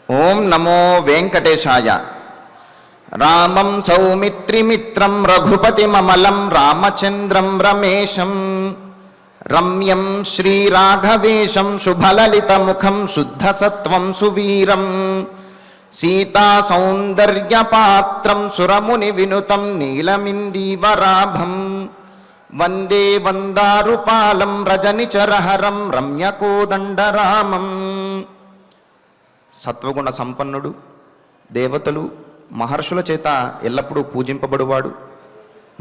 ఓం నమో వెంకటేశాయ. రామం సౌమిత్రిమిత్రం రఘుపతిమమలం రామచంద్రం రమేశం రమ్యం శ్రీరాఘవేశం శుభలలితముఖం శుద్ధసత్వం సువీరం సీతా సౌందర్యపాత్రం సురముని వినుతం నీలమిందీవరాభం వందే వందారుపాలం రజనిచరహరం రమ్యకోదండరామం. సత్వగుణ సంపన్నుడు, దేవతలు మహర్షుల చేత ఎల్లప్పుడూ పూజింపబడువాడు,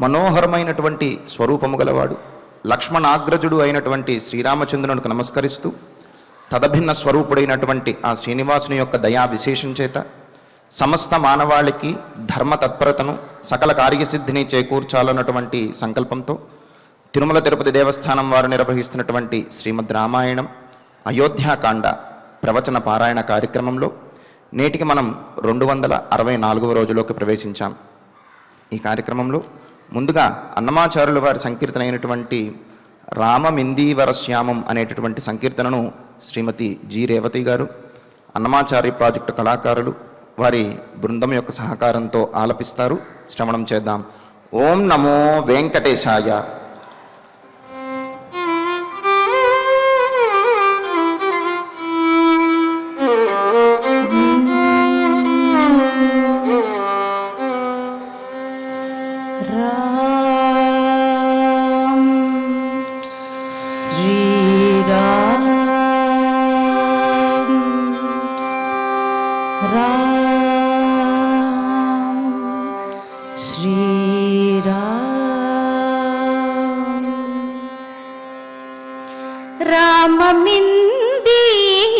మనోహరమైనటువంటి స్వరూపము గలవాడు, లక్ష్మణాగ్రజుడు అయినటువంటి శ్రీరామచంద్రునికి నమస్కరిస్తూ తదభిన్న స్వరూపుడైనటువంటి ఆ శ్రీనివాసుని యొక్క దయా విశేషం చేత సమస్త మానవాళికి ధర్మ తత్పరతను సకల కార్యసిద్ధిని చేకూర్చాలన్నటువంటి సంకల్పంతో తిరుమల తిరుపతి దేవస్థానం వారు నిర్వహిస్తున్నటువంటి శ్రీమద్ రామాయణం అయోధ్యాకాండ ప్రవచన పారాయణ కార్యక్రమంలో నేటికి మనం 264వ రోజులోకి ప్రవేశించాం. ఈ కార్యక్రమంలో ముందుగా అన్నమాచార్యుల వారి సంకీర్తన అయినటువంటి రామమిందీవరశ్యామం అనేటటువంటి సంకీర్తనను శ్రీమతి జి రేవతి గారు, అన్నమాచార్య ప్రాజెక్టు కళాకారులు వారి బృందం యొక్క సహకారంతో ఆలపిస్తారు. శ్రవణం చేద్దాం. ఓం నమో వెంకటేశాయ.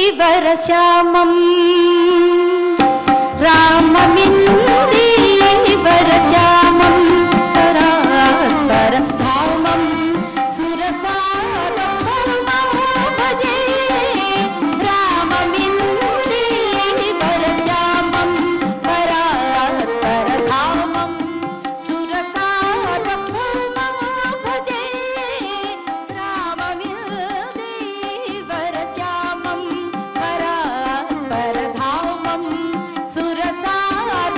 రామమిందీవరశ్యామం రామమిందీవరశ్యామం పరాత్పరధామం సురసారభూమం భజే రామమిందీవరశ్యామం పరాత్పరధామం సురసారభూమం భజే రామమిందీవరశ్యామం పరాత్పరధామం సురసారభూమం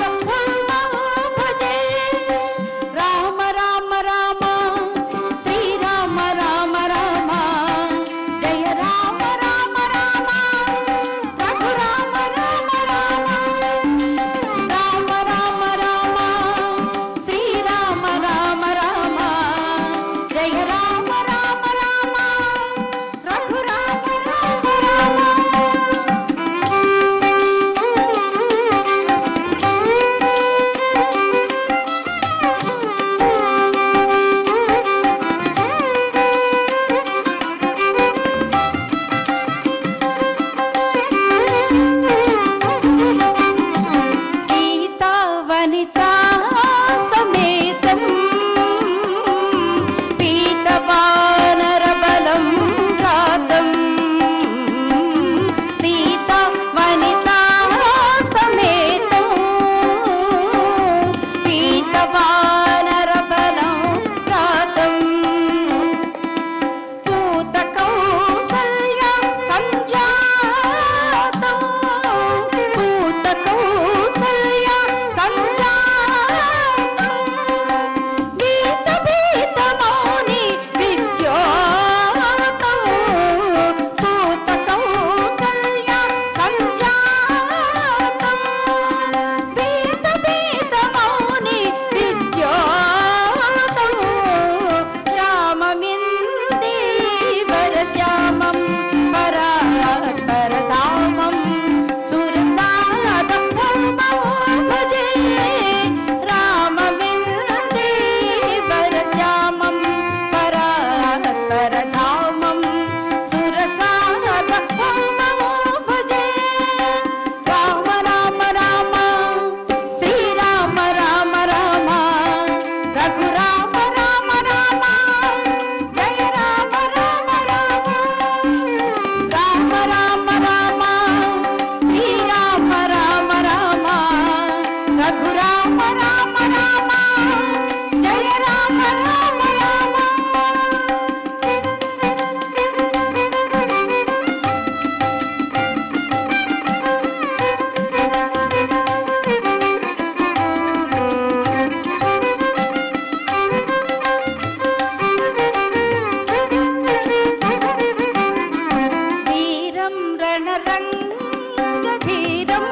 रणरङ्गधीरं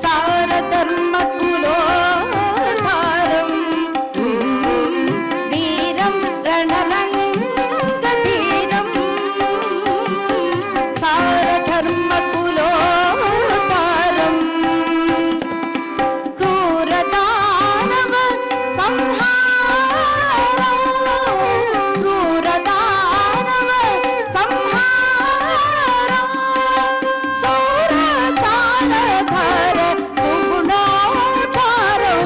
सारधर्मकुलोद्धारं वीरं रणरङ्गधीरं सारधर्मकुलोद्धारं क्रूरदानव संहारं क्रूरदानव संहारं सूरचालधर सुगुणोद्धारं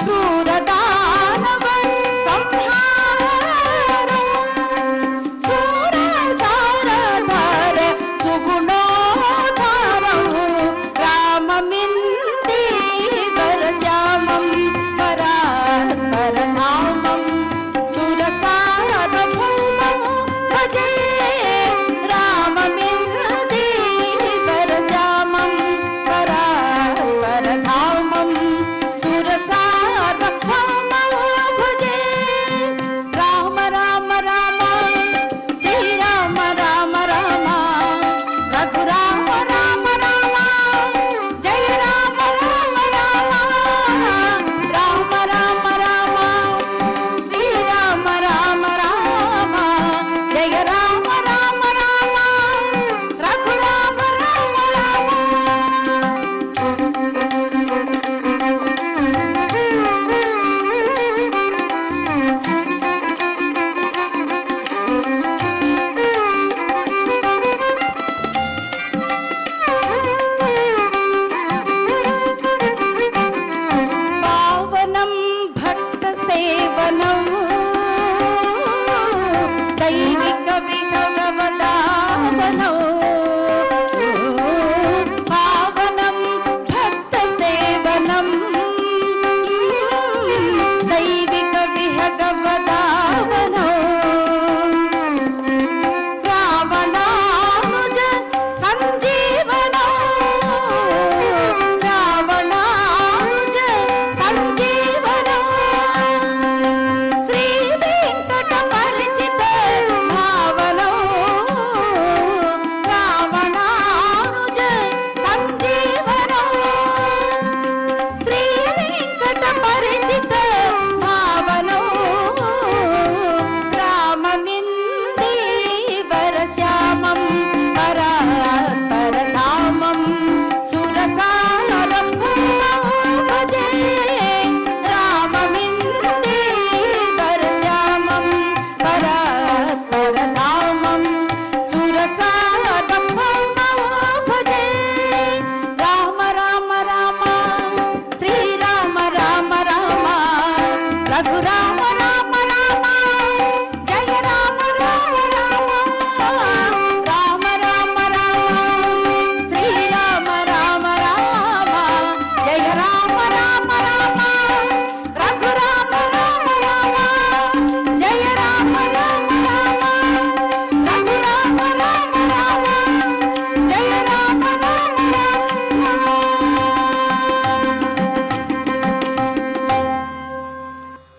क्रूरदानव संहारं सूरचालधर सुगुणोद्धारं राममिन्दीवरश्यामं परात्परधामं सुरसारभौमं भजे राममिन्दीवरश्यामं परात्परधामं सुरसारभौमं भजे राम राम राम श्रीराम राम राम रघुराम राम राम जय राम राम राम राम राम राम श्रीराम राम राम जय राम राम राम रघुराम राम पावनं भक्तसेवनं दैविकविहगवदावनं पावनं भक्तसेवनं दैविकविहगवदावनं रावणानुज सञ्जीवनं रावणानुज सञ्जीवनं श्रीवेङ्कटपरिचित भावनं रावणानुज सञ्जीवनं श्रीवेङ्कटपरिचित भावनं राममिन्दीवरश्यामं परात्परधामं सुरसारभौमं भजे राममिन्दीवरश्यामं परात्परधामं सुरसारभौमं भजे राम राम राम श्रीराम राम राम रघुराम राम राम जय राम राम राम राम राम राम श्रीराम राम राम जय राम राम राम रघुराम राम राम जय राम राम राम रघुराम राम राम जय राम राम राम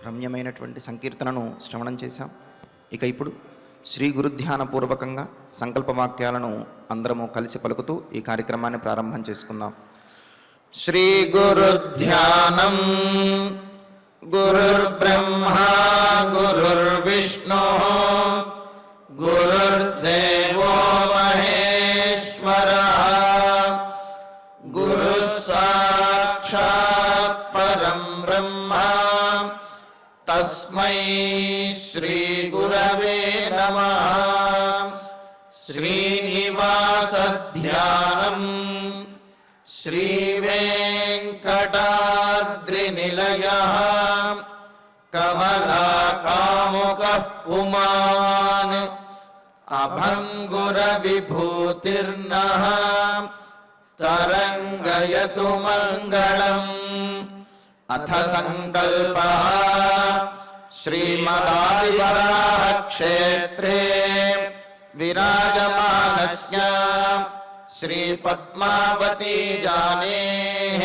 రమ్యమైనటువంటి సంకీర్తనను శ్రవణం చేశాం. ఇక ఇప్పుడు శ్రీ గురుధ్యాన పూర్వకంగా సంకల్ప వాక్యాలను అందరము కలిసి పలుకుతూ ఈ కార్యక్రమాన్ని ప్రారంభం చేసుకుందాం. శ్రీ గురుధ్యానం గురుర్బ్రహ్మా గురుర్విష్ణు గురుర్దేవో మహేశ్వరః గురుః సాక్షాత్ పరం బ్రహ్మ తస్మై శ్రీ గురవే నమః. శ్రీనివాస ధ్యానం శ్రీవేంకటాద్రినిలయః కమలాకాముకః పుమాన్ అభంగురవిభూతిర్నః తరంగయతు మంగళం. అథ సంకల్పః శ్రీమదాదివరాహ క్షేత్రే విరాజమానస్య శ్రీ పద్మావతీ జానేః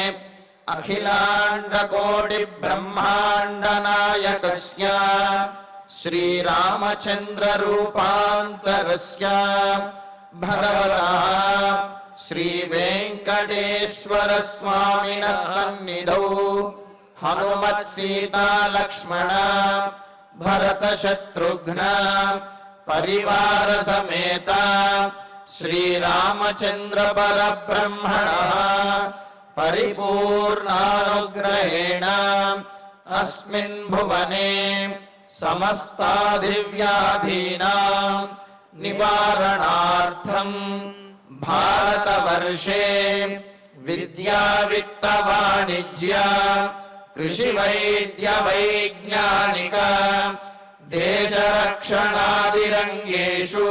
అఖిలాండ కోటి బ్రహ్మాండ నాయకస్య శ్రీరామచంద్ర రూపాంతరస్య భగవత वेङ्कटेश्वरस्वामिनः सन्निधौ हनुमत्सीता लक्ष्मण भरतशत्रुघ्न परिवार समेत श्रीरामचन्द्र परब्रह्मणः परिपूर्णानुग्रहेण अस्मिन् भुवने समस्तादिव्याधीनां निवारणार्थं भारतवर्षे विद्या वित्त वाणिज्य कृषि वैद्य वैज्ञानिक देशरक्षणादिरङ्गेषु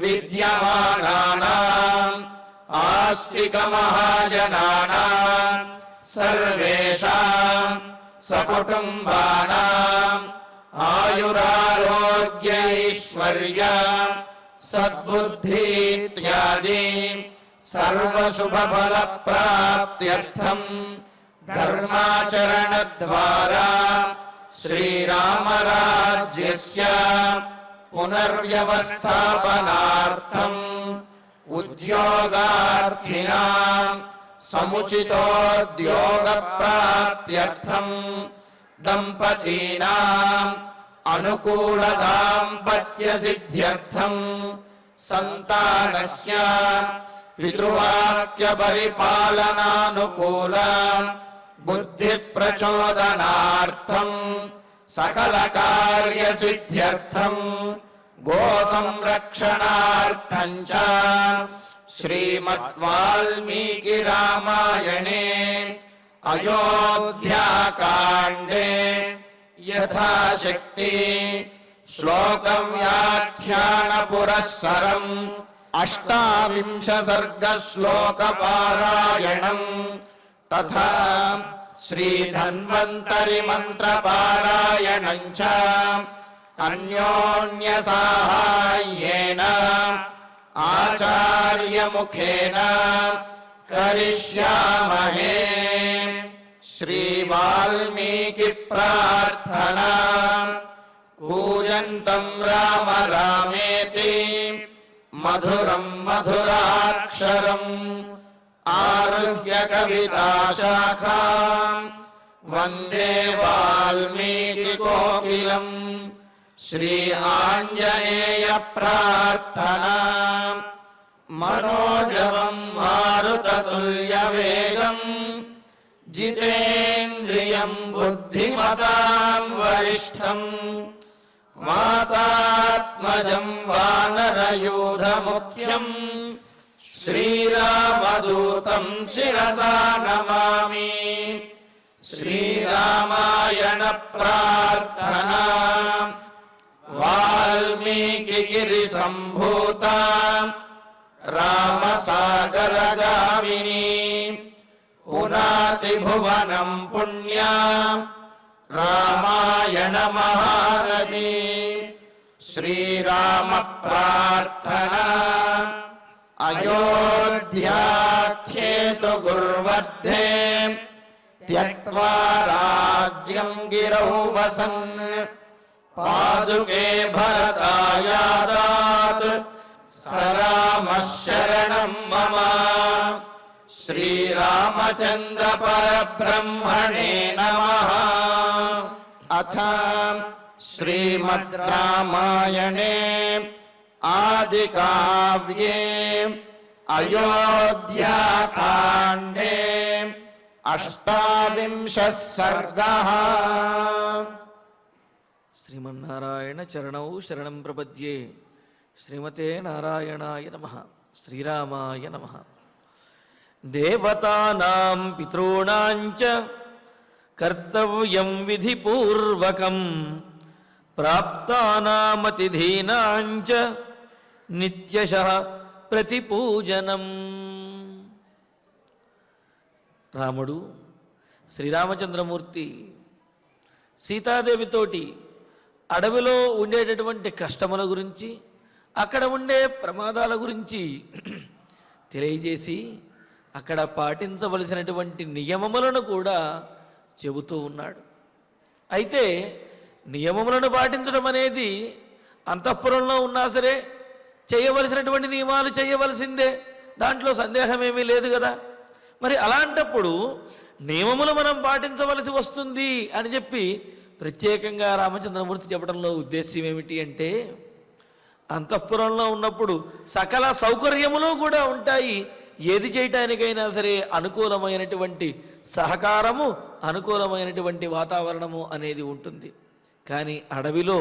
विद्यमानानाम् आस्तिक महाजनानां सर्वेषां सकुटुम्बानाम् आयुरारोग्य ऐश्वर्य सद्बुद्धि इत्यादि सर्वशुभफलप्राप्त्यर्थं धर्माचरणद्वारा श्रीरामराज्यस्य पुनर्व्यवस्थापनार्थम् उद्योगार्थिनां समुचितोद्योगप्राप्त्यर्थं दम्पतीनाम् अनुकूलदाम्पत्यसिद्ध्यर्थं सन्तानस्य पितृवाक्यपरिपालनानुकूल बुद्धिप्रचोदनार्थं सकलकार्यसिद्ध्यर्थं गोसंरक्षणार्थं च श्रीमद्वाल्मीकिरामायणे अयोध्याकाण्डे यथाशक्ति श्लोकव्याख्यानपुरस्सरम् 28 सर्गश्लोकपारायणम् तथा श्रीधन्वन्तरि मन्त्रपारायणं च अन्योन्यसाहाय्येन आचार्यमुखेन करिष्यामहे। श्रीवाल्मीकि प्रार्थना। कूजन्तं राम रामेति मधुरं मधुराक्षरम् आरुह्य कविताशाखां वन्दे वाल्मीकिकोकिलम्। श्री आञ्जनेय प्रार्थना। मनोजवं मारुततुल्यवेगम् जितेन्द्रियं बुद्धिमतां वरिष्ठं वातात्मजं वानरयूथमुख्यं श्रीरामदूतं शिरसा नमामि। श्रीरामायण प्रार्थना। वाल्मीकिगिरिसम्भूता रामसागरगामिनी पुनाति भुवनं पुण्या रामायण महानदी। श्रीराम प्रार्थना। अयोध्याख्येतु गुर्वर्धे त्यक्त्वा राज्यं गिरौ वसन् पादुके भरतायादात् स रामः शरणं मम। श्रीरामचन्द्र परब्रह्मणे नमः। अथ श्रीमद् रामायणे आदिकाव्ये अयोध्याकाण्डे 28 सर्गः। శ్రీమన్నారాయణ చరణౌ శరణం ప్రపద్యే. శ్రీమతే నారాయణాయ నమః. శ్రీరామాయ నమః. దేవతానాం పితॄణాం చ కర్తవ్యం విధిపూర్వకం ప్రాప్తానామతిథీనాం చ నిత్యశః ప్రతిపూజనం. రాముడు శ్రీరామచంద్రమూర్తి సీతాదేవితోటి అడవిలో ఉండేటటువంటి కష్టముల గురించి, అక్కడ ఉండే ప్రమాదాల గురించి తెలియజేసి అక్కడ పాటించవలసినటువంటి నియమములను కూడా చెబుతూ ఉన్నాడు. అయితే నియమములను పాటించడం అనేది అంతఃపురంలో ఉన్నా సరే చేయవలసినటువంటి నియమాలు చేయవలసిందే, దాంట్లో సందేహమేమీ లేదు కదా. మరి అలాంటప్పుడు నియమములు మనం పాటించవలసి వస్తుంది అని చెప్పి ప్రత్యేకంగా రామచంద్రమూర్తి చెప్పడంలో ఉద్దేశ్యం ఏమిటి అంటే, అంతఃపురంలో ఉన్నప్పుడు సకల సౌకర్యములు కూడా ఉంటాయి. ఏది చేయటానికైనా సరే అనుకూలమైనటువంటి సహకారము, అనుకూలమైనటువంటి వాతావరణము అనేది ఉంటుంది. కానీ అడవిలో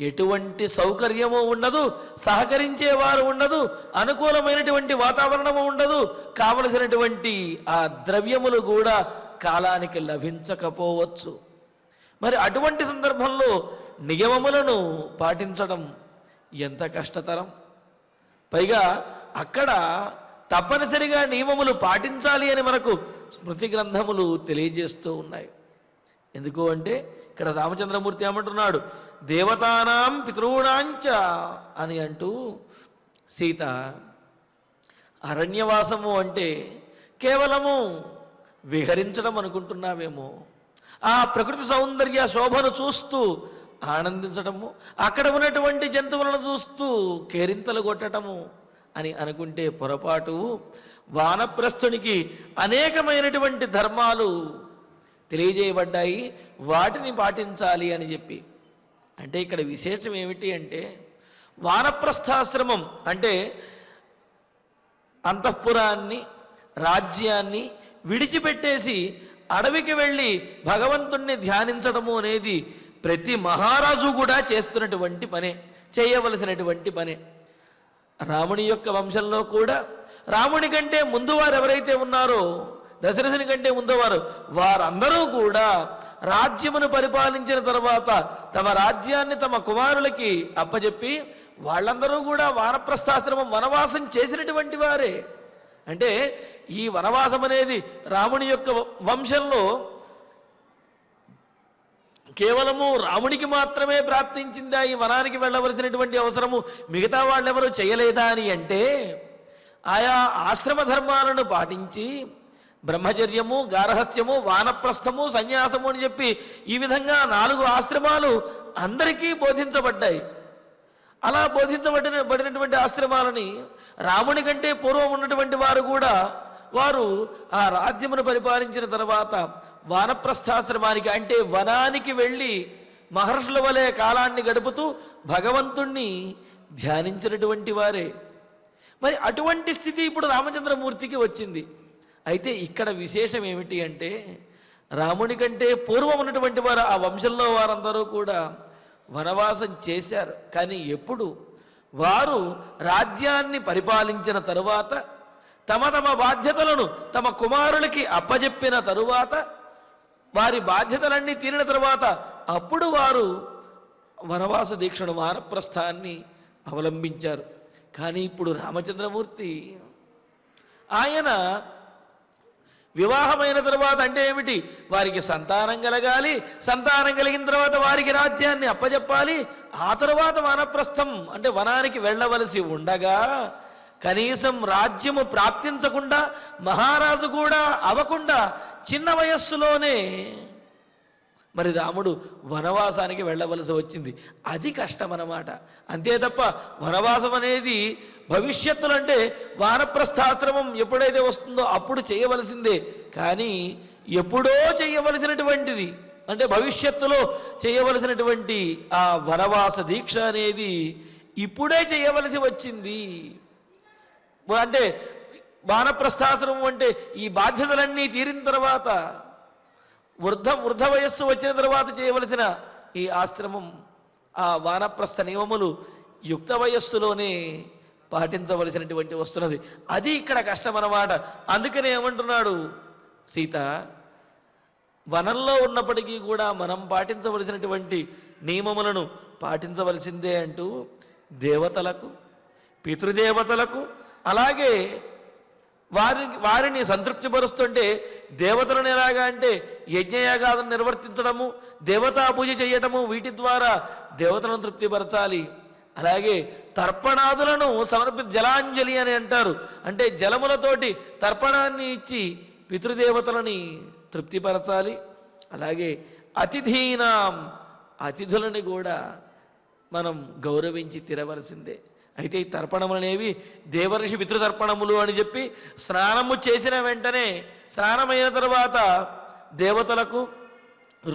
ఎటువంటి సౌకర్యము ఉండదు, సహకరించేవారు ఉండదు, అనుకూలమైనటువంటి వాతావరణము ఉండదు, కావలసినటువంటి ఆ ద్రవ్యములు కూడా కాలానికి లభించకపోవచ్చు. మరి అటువంటి సందర్భంలో నియమములను పాటించడం ఎంత కష్టతరం. పైగా అక్కడ తప్పనిసరిగా నియమములు పాటించాలి అని మనకు స్మృతి గ్రంథములు తెలియజేస్తూ ఉన్నాయి. ఎందుకు అంటే ఇక్కడ రామచంద్రమూర్తి ఏమంటున్నాడు, దేవతానాం పితॄణాంచ అని అంటూ, సీత అరణ్యవాసము అంటే కేవలము విహరించడం అనుకుంటున్నావేమో, ఆ ప్రకృతి సౌందర్య శోభను చూస్తూ ఆనందించటము, అక్కడ ఉన్నటువంటి జంతువులను చూస్తూ కేరింతలు కొట్టటము అని అనుకుంటే పొరపాటు. వానప్రస్థునికి అనేకమైనటువంటి ధర్మాలు తెలియజేయబడ్డాయి, వాటిని పాటించాలి అని చెప్పి. అంటే ఇక్కడ విశేషం ఏమిటి అంటే, వానప్రస్థాశ్రమం అంటే అంతఃపురాన్ని, రాజ్యాన్ని విడిచిపెట్టేసి అడవికి వెళ్ళి భగవంతుణ్ణి ధ్యానించడము అనేది ప్రతి మహారాజు కూడా చేస్తున్నటువంటి పనే, చేయవలసినటువంటి పనే. రాముని యొక్క వంశంలో కూడా రాముని కంటే ముందు వారు ఎవరైతే ఉన్నారో, దశరథుని కంటే ముందు వారందరూ కూడా రాజ్యమును పరిపాలించిన తర్వాత తమ రాజ్యాన్ని తమ కుమారులకి అప్పచెప్పి వాళ్ళందరూ కూడా వానప్రస్థాశ్రమం వనవాసం చేసినటువంటి వారే. అంటే ఈ వనవాసం అనేది రాముని యొక్క వంశంలో కేవలము రామునికి మాత్రమే ప్రాప్తించిందా ఈ వనానికి వెళ్ళవలసినటువంటి అవసరము మిగతా వాళ్ళెవరూ చేయలేదా అని అంటే, ఆయా ఆశ్రమ ధర్మాలను పాటించి బ్రహ్మచర్యము, గార్హస్థ్యము, వానప్రస్థము, సన్యాసము అని చెప్పి ఈ విధంగా 4 ఆశ్రమాలు అందరికీ బోధించబడ్డాయి. అలా బోధించబడినటువంటి ఆశ్రమాలని రాముని కంటే పూర్వం ఉన్నటువంటి వారు కూడా వారు ఆ రాజ్యమును పరిపాలించిన తర్వాత వానప్రస్థాశ్రమానికి అంటే వనానికి వెళ్ళి మహర్షుల వలె కాలాన్ని గడుపుతూ భగవంతుణ్ణి ధ్యానించినటువంటి వారే. మరి అటువంటి స్థితి ఇప్పుడు రామచంద్రమూర్తికి వచ్చింది. అయితే ఇక్కడ విశేషం ఏమిటి అంటే, రాముని కంటే పూర్వం ఉన్నటువంటి వారు ఆ వంశంలో వారందరూ కూడా వనవాసం చేశారు. కానీ ఎప్పుడు వారు రాజ్యాన్ని పరిపాలించిన తరువాత, తమ తమ బాధ్యతలను తమ కుమారులకి అప్పజెప్పిన తరువాత, వారి బాధ్యతలన్నీ తీరిన తరువాత అప్పుడు వారు వనవాస దీక్షను, వానప్రస్థాన్ని అవలంబించారు. కానీ ఇప్పుడు రామచంద్రమూర్తి ఆయన వివాహమైన తర్వాత అంటే ఏమిటి, వారికి సంతానం కలగాలి, సంతానం కలిగిన తర్వాత వారికి రాజ్యాన్ని అప్పజెప్పాలి, ఆ తరువాత వానప్రస్థం అంటే వనానికి వెళ్ళవలసి ఉండగా కనీసం రాజ్యము ప్రాప్తించకుండా, మహారాజు కూడా అవ్వకుండా చిన్న వయస్సులోనే మరి రాముడు వనవాసానికి వెళ్ళవలసి వచ్చింది. అది కష్టం అన్నమాట. అంతే తప్ప వనవాసం అనేది భవిష్యత్తులో అంటే వానప్రస్థాశ్రమం ఎప్పుడైతే వస్తుందో అప్పుడు చేయవలసిందే. కానీ ఎప్పుడో చేయవలసినటువంటిది అంటే భవిష్యత్తులో చేయవలసినటువంటి ఆ వనవాస దీక్ష అనేది ఇప్పుడే చేయవలసి వచ్చింది. అంటే వానప్రస్థాశ్రమం అంటే ఈ బాధ్యతలన్నీ తీరిన తర్వాత వృద్ధ వయస్సు వచ్చిన తర్వాత చేయవలసిన ఈ ఆశ్రమం, ఆ వానప్రస్థ నియమములు యుక్త వయస్సులోనే పాటించవలసినటువంటి వస్తున్నది. అది ఇక్కడ కష్టం అన్నమాట. అందుకనే ఏమంటున్నాడు, సీత వనంలో ఉన్నప్పటికీ కూడా మనం పాటించవలసినటువంటి నియమములను పాటించవలసిందే అంటూ దేవతలకు, పితృదేవతలకు, అలాగే వారిని సంతృప్తిపరుస్తుంటే దేవతలను ఎలాగా అంటే యజ్ఞయాగాలను నిర్వర్తించడము, దేవతా పూజ చేయటము, వీటి ద్వారా దేవతలను తృప్తిపరచాలి. అలాగే తర్పణాదులను జలాంజలి అని అంటారు. అంటే జలములతోటి తర్పణాన్ని ఇచ్చి పితృదేవతలని తృప్తిపరచాలి. అలాగే అతిథీనాం, అతిథులని కూడా మనం గౌరవించి తీరవలసిందే. అయితే ఈ తర్పణములు అనేవి దేవర్షి పితృతర్పణములు అని చెప్పి స్నానము చేసిన వెంటనే, స్నానమైన తర్వాత దేవతలకు,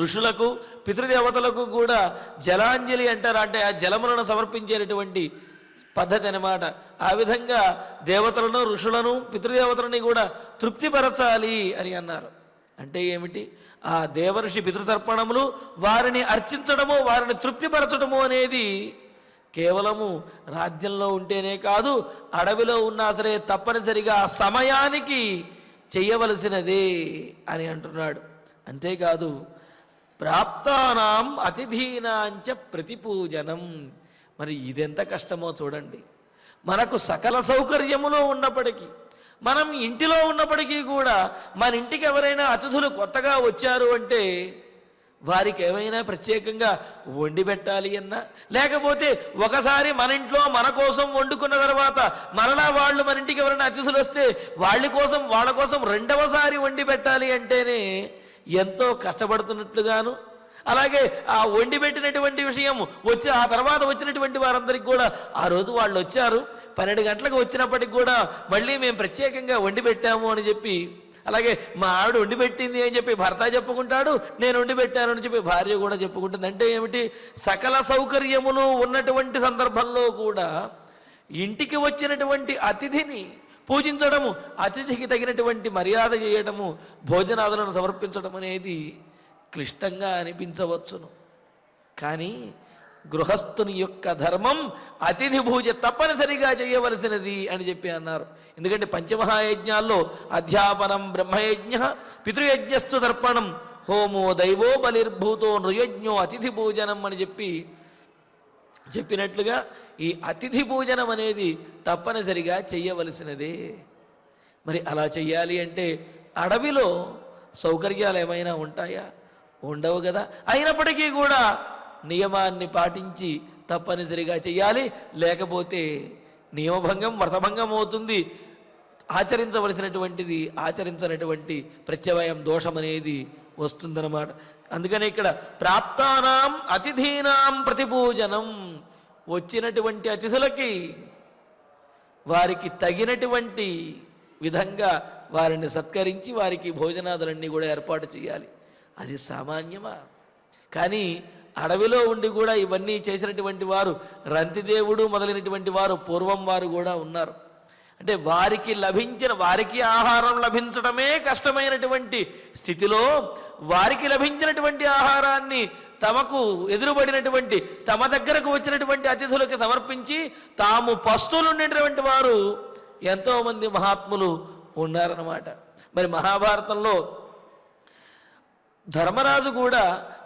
ఋషులకు, పితృదేవతలకు కూడా జలాంజలి అంటారు. అంటే ఆ జలములను సమర్పించేటటువంటి పద్ధతి అన్నమాట. ఆ విధంగా దేవతలను, ఋషులను, పితృదేవతలని కూడా తృప్తిపరచాలి అని అన్నారు. అంటే ఏమిటి? ఆ దేవర్షి పితృతర్పణములు, వారిని అర్చించడము, వారిని తృప్తిపరచడము అనేది కేవలము రాజ్యంలో ఉంటేనే కాదు, అడవిలో ఉన్నా సరే తప్పనిసరిగా సమయానికి చెయ్యవలసినదే అని అంటున్నాడు. అంతేకాదు, ప్రాప్తానాం అతిథీనాంచ ప్రతిపూజనం. మరి ఇదెంత కష్టమో చూడండి. మనకు సకల సౌకర్యములో ఉన్నప్పటికీ, మనం ఇంటిలో ఉన్నప్పటికీ కూడా మన ఇంటికి ఎవరైనా అతిథులు కొత్తగా వచ్చారు అంటే వారికి ఏమైనా ప్రత్యేకంగా వండి పెట్టాలి అన్నా, లేకపోతే ఒకసారి మన ఇంట్లో మన కోసం వండుకున్న తర్వాత మరలా వాళ్ళు మన ఇంటికి ఎవరైనా అతిథులు వస్తే వాళ్ళ కోసం రెండవసారి వండి పెట్టాలి అంటేనే ఎంతో కష్టపడుతున్నట్లుగాను, అలాగే ఆ వండి పెట్టినటువంటి విషయం వచ్చి ఆ తర్వాత వచ్చినటువంటి వారందరికీ కూడా ఆ రోజు వాళ్ళు వచ్చారు 12 గంటలకు వచ్చినప్పటికి కూడా మళ్ళీ మేము ప్రత్యేకంగా వండి పెట్టాము అని చెప్పి, అలాగే మా ఆవిడ వండి పెట్టింది అని చెప్పి భర్త చెప్పుకుంటాడు, నేను వండి పెట్టాను అని చెప్పి భార్య కూడా చెప్పుకుంటుంది. అంటే ఏమిటి? సకల సౌకర్యములు ఉన్నటువంటి సందర్భంలో కూడా ఇంటికి వచ్చినటువంటి అతిథిని పూజించడము, అతిథికి తగినటువంటి మర్యాద చేయడము, భోజనాదులను సమర్పించడం అనేది క్లిష్టంగా అనిపించవచ్చును. కానీ గృహస్థుని యొక్క ధర్మం అతిథి పూజ తప్పనిసరిగా చేయవలసినది అని చెప్పి అన్నారు. ఎందుకంటే పంచమహాయజ్ఞాల్లో అధ్యాపనం బ్రహ్మయజ్ఞ, పితృయజ్ఞస్తు తర్పణం, హోమో దైవో బలిర్భూతో నృయజ్ఞో అతిథి పూజనం అని చెప్పినట్లుగా ఈ అతిథి పూజనం అనేది తప్పనిసరిగా చెయ్యవలసినదే. మరి అలా చెయ్యాలి అంటే అడవిలో సౌకర్యాలు ఏమైనా ఉంటాయా? ఉండవు కదా. అయినప్పటికీ కూడా నియమాన్ని పాటించి తప్పనిసరిగా చెయ్యాలి, లేకపోతే నియమభంగం, వ్రతభంగం అవుతుంది. ఆచరించినటువంటి ప్రత్యవయం దోషం అనేది వస్తుందన్నమాట. అందుకని ఇక్కడ ప్రాప్తానాం అతిథీనాం ప్రతిపూజనం, వచ్చినటువంటి అతిథులకి వారికి తగినటువంటి విధంగా వారిని సత్కరించి వారికి భోజనాదులన్నీ కూడా ఏర్పాటు చేయాలి. అది సామాన్యమా? కానీ అడవిలో ఉండి కూడా ఇవన్నీ చేసినటువంటి వారు రంతిదేవుడు మొదలైనటువంటి వారు పూర్వం వారు కూడా ఉన్నారు. అంటే వారికి ఆహారం లభించడమే కష్టమైనటువంటి స్థితిలో వారికి లభించినటువంటి ఆహారాన్ని తమకు ఎదురుబడినటువంటి తమ దగ్గరకు వచ్చినటువంటి అతిథులకు సమర్పించి తాము పస్తులుండేటువంటి వారు ఎంతోమంది మహాత్ములు ఉన్నారన్నమాట. మరి మహాభారతంలో ధర్మరాజు కూడా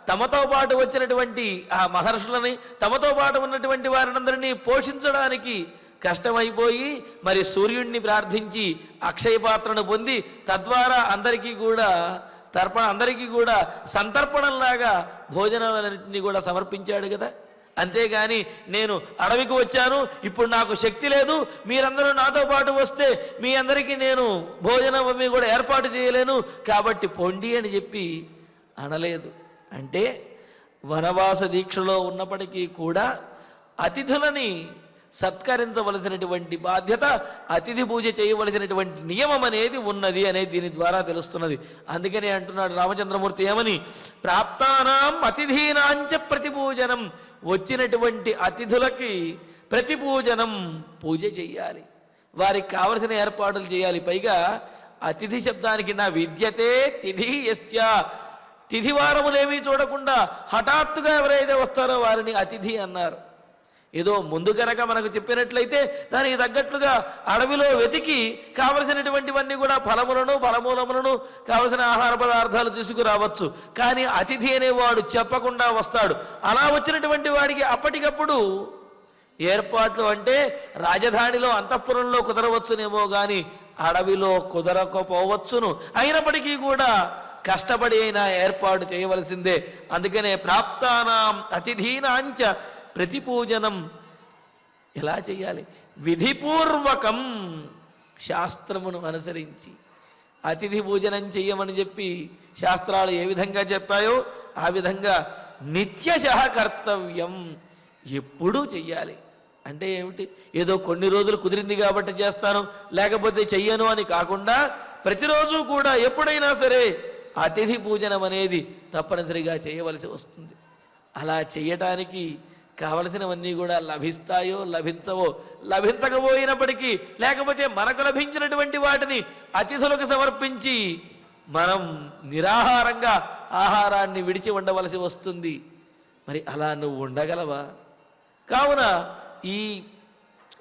తమతో పాటు వచ్చినటువంటి ఆ మహర్షులని, తమతో పాటు ఉన్నటువంటి వారినందరినీ పోషించడానికి కష్టమైపోయి మరి సూర్యుడిని ప్రార్థించి అక్షయ పాత్రను పొంది తద్వారా అందరికీ కూడా సంతర్పణంలాగా భోజనాలన్నింటినీ కూడా సమర్పించాడు కదా. అంతేగాని నేను అడవికి వచ్చాను, ఇప్పుడు నాకు శక్తి లేదు, మీరందరూ నాతో పాటు వస్తే మీ అందరికీ నేను భోజనం అవి కూడా ఏర్పాటు చేయలేను కాబట్టి పొండి అని చెప్పి అనలేదు. అంటే వనవాస దీక్షలో ఉన్నప్పటికీ కూడా అతిథులని సత్కరించవలసినటువంటి బాధ్యత, అతిథి పూజ చేయవలసినటువంటి నియమం అనేది ఉన్నది అనేది దీని ద్వారా తెలుస్తున్నది. అందుకనే అంటున్నాడు రామచంద్రమూర్తి ఏమని? ప్రాప్తానాం అతిథీనాంచ ప్రతిపూజనం, వచ్చినటువంటి అతిథులకి ప్రతిపూజనం, పూజ చెయ్యాలి, వారికి కావలసిన ఏర్పాట్లు చేయాలి. పైగా అతిథి శబ్దానికి నా విద్యతే తిథి యస్య, తిథివారములేమీ చూడకుండా హఠాత్తుగా ఎవరైతే వస్తారో వారిని అతిథి అన్నారు. ఏదో ముందు కనుక మనకు చెప్పినట్లయితే దానికి తగ్గట్లుగా అడవిలో వెతికి కావలసినటువంటివన్నీ కూడా ఫలమూలములను కావలసిన ఆహార పదార్థాలు తీసుకురావచ్చు. కానీ అతిథి అనేవాడు చెప్పకుండా వస్తాడు. అలా వచ్చినటువంటి వాడికి అప్పటికప్పుడు ఏర్పాట్లు అంటే రాజధానిలో అంతఃపురంలో కుదరవచ్చునేమో కానీ అడవిలో కుదరకపోవచ్చును. అయినప్పటికీ కూడా కష్టపడి అయినా ఏర్పాటు చేయవలసిందే. అందుకనే ప్రాప్తానాం అతిథీనాంచ ప్రతిపూజనం ఎలా చేయాలి? విధిపూర్వకం, శాస్త్రమును అనుసరించి అతిథి పూజనం చెయ్యమని చెప్పి శాస్త్రాలు ఏ విధంగా చెప్పాయో ఆ విధంగా నిత్యశః కర్తవ్యం, ఎప్పుడూ చెయ్యాలి. అంటే ఏమిటి? ఏదో కొన్ని రోజులు కుదిరింది కాబట్టి చేస్తాను, లేకపోతే చెయ్యను అని కాకుండా ప్రతిరోజు కూడా ఎప్పుడైనా సరే అతిథి పూజనం అనేది తప్పనిసరిగా చేయవలసి వస్తుంది. అలా చేయటానికి కావలసినవన్నీ కూడా లభిస్తాయో లభించవో, లభించకపోయినప్పటికీ లేకపోతే మనకు లభించినటువంటి వాటిని అతిథులకు సమర్పించి మనం నిరాహారంగా ఆహారాన్ని విడిచి ఉండవలసి వస్తుంది. మరి అలా నువ్వు ఉండగలవా? కావున ఈ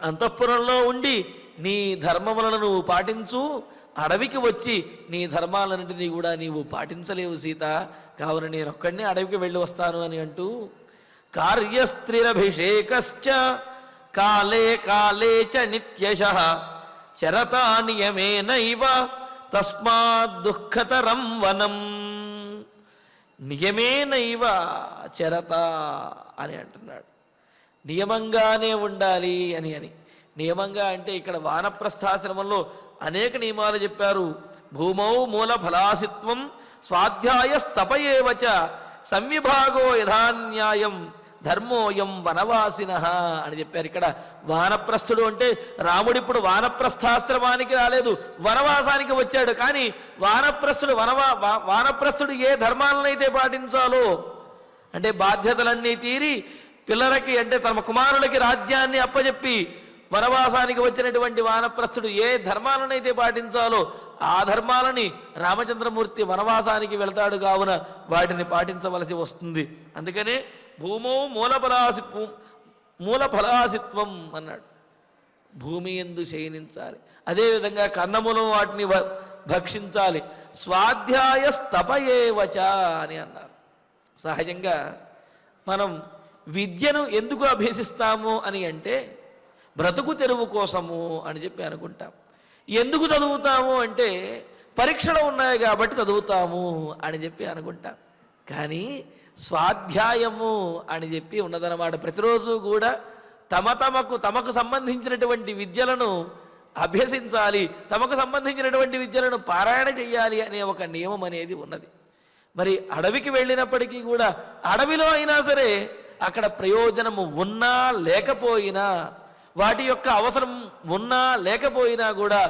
అంతఃపురంలో ఉండి నీ ధర్మములను నువ్వు పాటించు, అడవికి వచ్చి నీ ధర్మాలన్నింటినీ కూడా నీవు పాటించలేవు సీత, కావున నేను ఒక్కడినే అడవికి వెళ్ళి వస్తాను అని అంటూ కార్యస్త్రిరభిషేకశ్చ కాలే కాలే చ నిత్యశః చరతా నియమేనైవ తస్మాత్ దుఃఖతరం వనం. నియమేనైవ చరత అని అంటున్నాడు. నియమంగానే ఉండాలి అని నియమంగా అంటే ఇక్కడ వానప్రస్థాశ్రమంలో అనేక నియమాలు చెప్పారు. భూమౌ మూల ఫలాసిత్వం స్వాధ్యాయస్తపయేవచ సంవిభాగో యథాన్యాయం ధర్మోయం వనవాసిన అని చెప్పారు. ఇక్కడ వానప్రస్థుడు అంటే రాముడు ఇప్పుడు వానప్రస్థాశ్రమానికి రాలేదు, వనవాసానికి వచ్చాడు. కానీ వానప్రస్థుడు ఏ ధర్మాలనైతే పాటించాలో అంటే బాధ్యతలన్నీ తీరి పిల్లలకి అంటే తమ కుమారులకి రాజ్యాన్ని అప్పచెప్పి వనవాసానికి వచ్చినటువంటి వానప్రస్థుడు ఏ ధర్మాలనైతే పాటించాలో ఆ ధర్మాలని రామచంద్రమూర్తి వనవాసానికి వెళ్తాడు, కావున వాటిని పాటించవలసి వస్తుంది. అందుకనే భూమో మూల ఫలాసిత్వం అన్నాడు. భూమి యందు శయనించాలి, అదేవిధంగా కందములు వాటిని భక్షించాలి. స్వాధ్యాయస్తపయేవచ అని అన్నారు. సహజంగా మనం విద్యను ఎందుకు అభ్యసిస్తాము అని అంటే బ్రతుకు తెరువు కోసము అని చెప్పి అనుకుంటాం. ఎందుకు చదువుతాము అంటే పరీక్షలు ఉన్నాయి కాబట్టి చదువుతాము అని చెప్పి అనుకుంటాం. కానీ స్వాధ్యాయము అని చెప్పి ఉన్నదన్నమాట. ప్రతిరోజు కూడా తమకు సంబంధించినటువంటి విద్యలను అభ్యసించాలి, తమకు సంబంధించినటువంటి విద్యలను పారాయణ చేయాలి అనే ఒక నియమం అనేది ఉన్నది. మరి అడవికి వెళ్ళినప్పటికీ కూడా అడవిలో అయినా సరే అక్కడ ప్రయోజనము ఉన్నా లేకపోయినా, వాటి యొక్క అవసరం ఉన్నా లేకపోయినా కూడా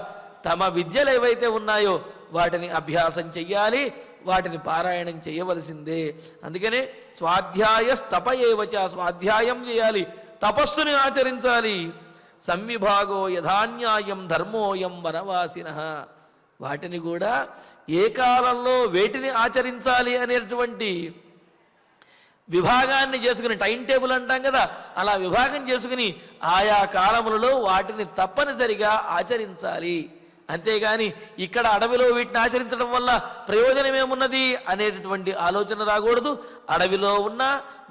తమ విద్యలు ఏవైతే ఉన్నాయో వాటిని అభ్యాసం చెయ్యాలి, వాటిని పారాయణం చేయవలసిందే. అందుకనే స్వాధ్యాయస్తపయేవచ, స్వాధ్యాయం చేయాలి, తపస్సుని ఆచరించాలి. సంవిభాగో యథాన్యాయం ధర్మోయం వనవాసిన, వాటిని కూడా ఏ కాలంలో వేటిని ఆచరించాలి అనేటువంటి విభాగాన్ని చేసుకుని, టైం టేబుల్ అంటాం కదా, అలా విభాగం చేసుకుని ఆయా కాలములలో వాటిని తప్పనిసరిగా ఆచరించాలి. అంతేగాని ఇక్కడ అడవిలో వీటిని ఆచరించడం వల్ల ప్రయోజనం ఏమున్నది అనేటటువంటి ఆలోచన రాకూడదు. అడవిలో ఉన్న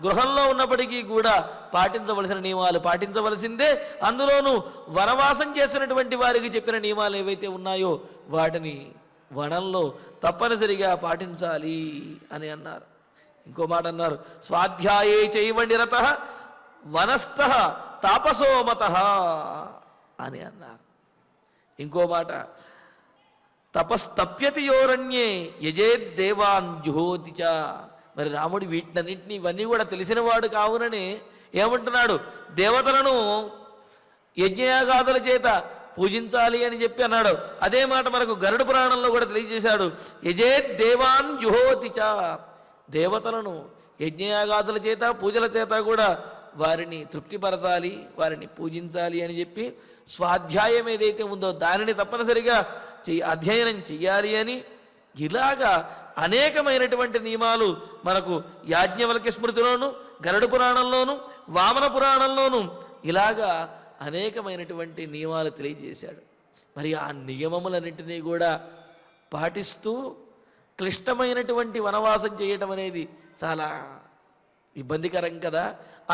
గృహంలో ఉన్నప్పటికీ కూడా పాటించవలసిన నియమాలు పాటించవలసిందే. అందులోనూ వనవాసం చేసినటువంటి వారికి చెప్పిన నియమాలు ఏవైతే ఉన్నాయో వాటిని వనంలో తప్పనిసరిగా పాటించాలి అని అన్నారు. ఇంకో మాట అన్నారు, స్వాధ్యాయే చైవ నిరతః వనస్థః తాపసోమతః అని అన్నారు. ఇంకో మాట, తపస్తప్యతి యోరణ్యే యజేద్దేవాన్ జుహోతిచ. మరి రాముడు వీటినన్నింటినీ ఇవన్నీ కూడా తెలిసినవాడు కావుననే ఏమంటున్నాడు, దేవతలను యజ్ఞయాగాదుల చేత పూజించాలి అని చెప్పి అన్నాడు. అదే మాట మనకు గరుడ పురాణంలో కూడా తెలియజేశాడు, యజేద్దేవాన్ జుహోతిచ. దేవతలను యజ్ఞయాగాదుల చేత పూజల చేత కూడా వారిని తృప్తిపరచాలి, వారిని పూజించాలి అని చెప్పి స్వాధ్యాయం ఏదైతే ఉందో దానిని తప్పనిసరిగా అధ్యయనం చెయ్యాలి అని ఇలాగా అనేకమైనటువంటి నియమాలు మనకు యాజ్ఞవల్క్య స్మృతిలోను, గరుడ పురాణంలోను, వామన పురాణంలోను ఇలాగా అనేకమైనటువంటి నియమాలు తెలియజేశాడు. మరి ఆ నియమములన్నింటినీ కూడా పాటిస్తూ క్లిష్టమైనటువంటి వనవాసం చేయటం అనేది చాలా ఇబ్బందికరం కదా.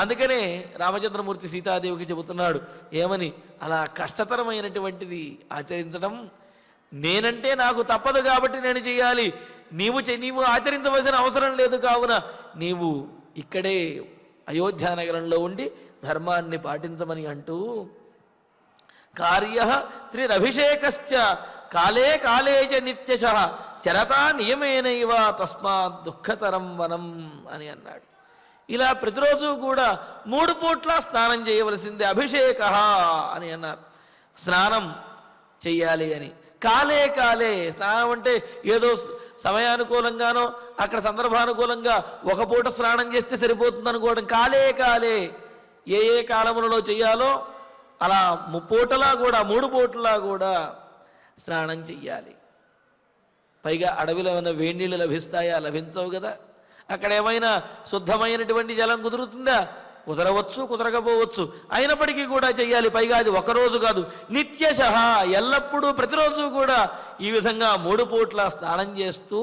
అందుకనే రామచంద్రమూర్తి సీతాదేవికి చెబుతున్నాడు ఏమని, అలా కష్టతరమైనటువంటిది ఆచరించడం నేనంటే నాకు తప్పదు కాబట్టి నేను చేయాలి, నీవు ఆచరించవలసిన అవసరం లేదు, కావున నీవు ఇక్కడే అయోధ్యానగరంలో ఉండి ధర్మాన్ని పాటించమని అంటూ కార్యః త్రిరభిషేకశ్చ కాలే కాలే చ నిత్యశః చరతా నియమేనైవ తస్మాత్ దుఃఖతరం వనం అని అన్నాడు. ఇలా ప్రతిరోజు కూడా 3 పూట్ల స్నానం చేయవలసిందే. అభిషేక అని అన్నారు, స్నానం చెయ్యాలి అని. కాలే కాలే స్నానం అంటే ఏదో సమయానుకూలంగానో అక్కడ సందర్భానుకూలంగా ఒక పూట స్నానం చేస్తే సరిపోతుంది అనుకోవడం. కాలే కాలే ఏ ఏ కాలములలో చెయ్యాలో అలా 3 పూటలా కూడా స్నానం చెయ్యాలి. పైగా అడవిలో ఏమైనా వేడి నీళ్ళు లభిస్తాయా? లభించవు కదా. అక్కడ ఏమైనా శుద్ధమైనటువంటి జలం కుదురుతుందా? కుదరవచ్చు, కుదరకపోవచ్చు. అయినప్పటికీ కూడా చెయ్యాలి. పైగా అది ఒకరోజు కాదు, నిత్యశః ఎల్లప్పుడూ ప్రతిరోజు కూడా ఈ విధంగా 3 పూట్ల స్నానం చేస్తూ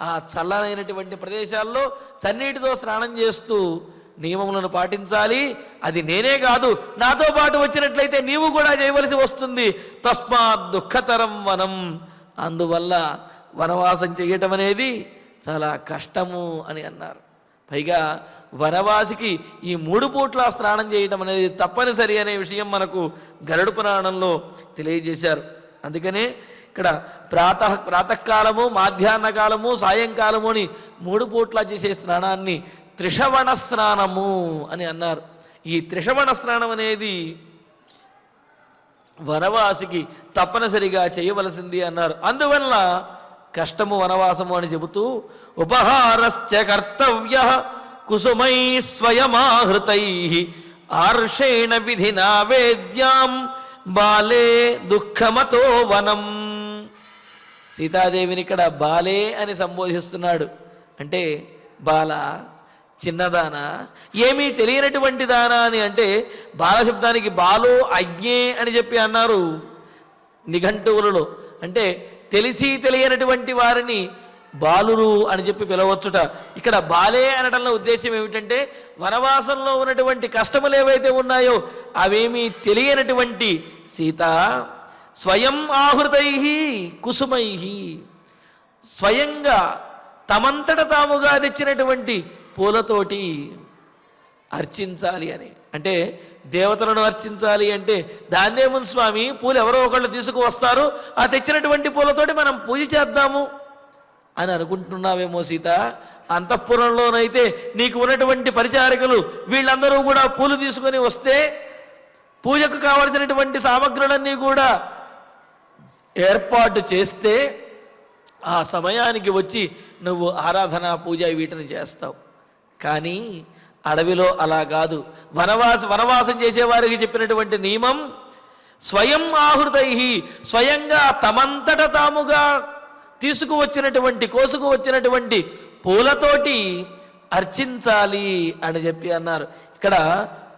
ఆ చల్లనైనటువంటి ప్రదేశాల్లో చన్నీటితో స్నానం చేస్తూ నియమములను పాటించాలి. అది నేనే కాదు, నాతో పాటు వచ్చినట్లయితే నీవు కూడా చేయవలసి వస్తుంది. తస్మాత్ దుఃఖతరం వనం. అందువల్ల వనవాసం చేయటం అనేది చాలా కష్టము అని అన్నారు. పైగా వనవాసికి ఈ 3 పూట్ల స్నానం చేయటం అనేది తప్పనిసరి అనే విషయం మనకు గరుడ పురాణంలో తెలియజేశారు. అందుకనే ఇక్కడ ప్రాతకాలము, మాధ్యాహ్న కాలము, సాయంకాలము అని 3 పూట్ల చేసే స్నానాన్ని త్రిషవణ స్నానము అని అన్నారు. ఈ త్రిషవణ స్నానం అనేది వనవాసికి తప్పనిసరిగా చేయవలసింది అన్నారు. అందువల్ల కష్టము వనవాసము అని చెబుతూ ఉపహారశ్చ కర్తవ్య కుసుమై స్వయమాహృతై ఆర్షేణ విధినా వేద్యాం బాలే దుఃఖమతో వనం. సీతాదేవిని ఇక్కడ బాలే అని సంబోధిస్తున్నాడు. అంటే బాల చిన్నదానా, ఏమీ తెలియనటువంటి దానా అని. అంటే బాలశబ్దానికి బాలో అజ్ఞే అని చెప్పి అన్నారు నిఘంటువులలో. అంటే తెలిసి తెలియనటువంటి వారిని బాలురు అని చెప్పి పిలవచ్చుట. ఇక్కడ బాలే అనడంలో ఉద్దేశం ఏమిటంటే వనవాసంలో ఉన్నటువంటి కష్టములు ఏవైతే ఉన్నాయో అవేమీ తెలియనటువంటి సీత స్వయం ఆహృతై కుసుమై, స్వయంగా తమంతట తాముగా తెచ్చినటువంటి పూలతోటి అర్చించాలి అని. అంటే దేవతలను అర్చించాలి అంటే దాన్నేముంది స్వామి, పూలు ఎవరో ఒకళ్ళు తీసుకువస్తారు, ఆ తెచ్చినటువంటి పూలతోటి మనం పూజ చేద్దాము అని అనుకుంటున్నావేమో సీత. అంతఃపురంలోనైతే నీకు ఉన్నటువంటి పరిచారికలు వీళ్ళందరూ కూడా పూలు తీసుకొని వస్తే పూజకు కావలసినటువంటి సామగ్రులన్నీ కూడా ఏర్పాటు చేస్తే ఆ సమయానికి వచ్చి నువ్వు ఆరాధన, పూజ వీటిని చేస్తావు. కానీ అడవిలో అలా కాదు. వనవాసం చేసేవారికి చెప్పినటువంటి నియమం స్వయం ఆహృతై, స్వయంగా తమంతట తాముగా తీసుకువచ్చినటువంటి కోసుకు వచ్చినటువంటి పూలతోటి అర్చించాలి అని చెప్పి అన్నారు. ఇక్కడ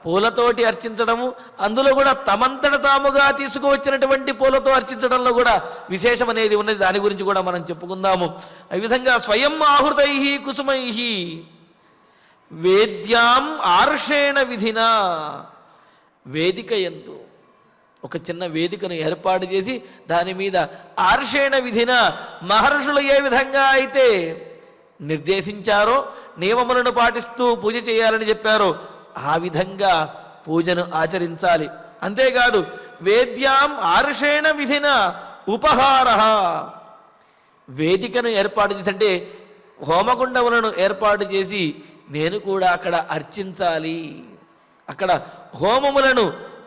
పూలతోటి అర్చించడము, అందులో కూడా తమంతట తాముగా తీసుకువచ్చినటువంటి పూలతో అర్చించడంలో కూడా విశేషం అనేది ఉన్నది. దాని గురించి కూడా మనం చెప్పుకుందాము. ఈ విధంగా స్వయం ఆహృతై కుసుమై వేద్యాం ఆర్షేణ విధిన, వేదిక యందు ఒక చిన్న వేదికను ఏర్పాటు చేసి దాని మీద ఆర్షేణ విధిన మహర్షులు ఏ విధంగా అయితే నిర్దేశించారో, నియమములను పాటిస్తూ పూజ చేయాలని చెప్పారో ఆ విధంగా పూజను ఆచరించాలి. అంతేకాదు వేద్యాం ఆర్షేణ విధిన ఉపహార, వేదికను ఏర్పాటు చేసి అంటే హోమకుండములను ఏర్పాటు చేసి నేను కూడా అక్కడ అర్చించాలి, అక్కడ హోమములను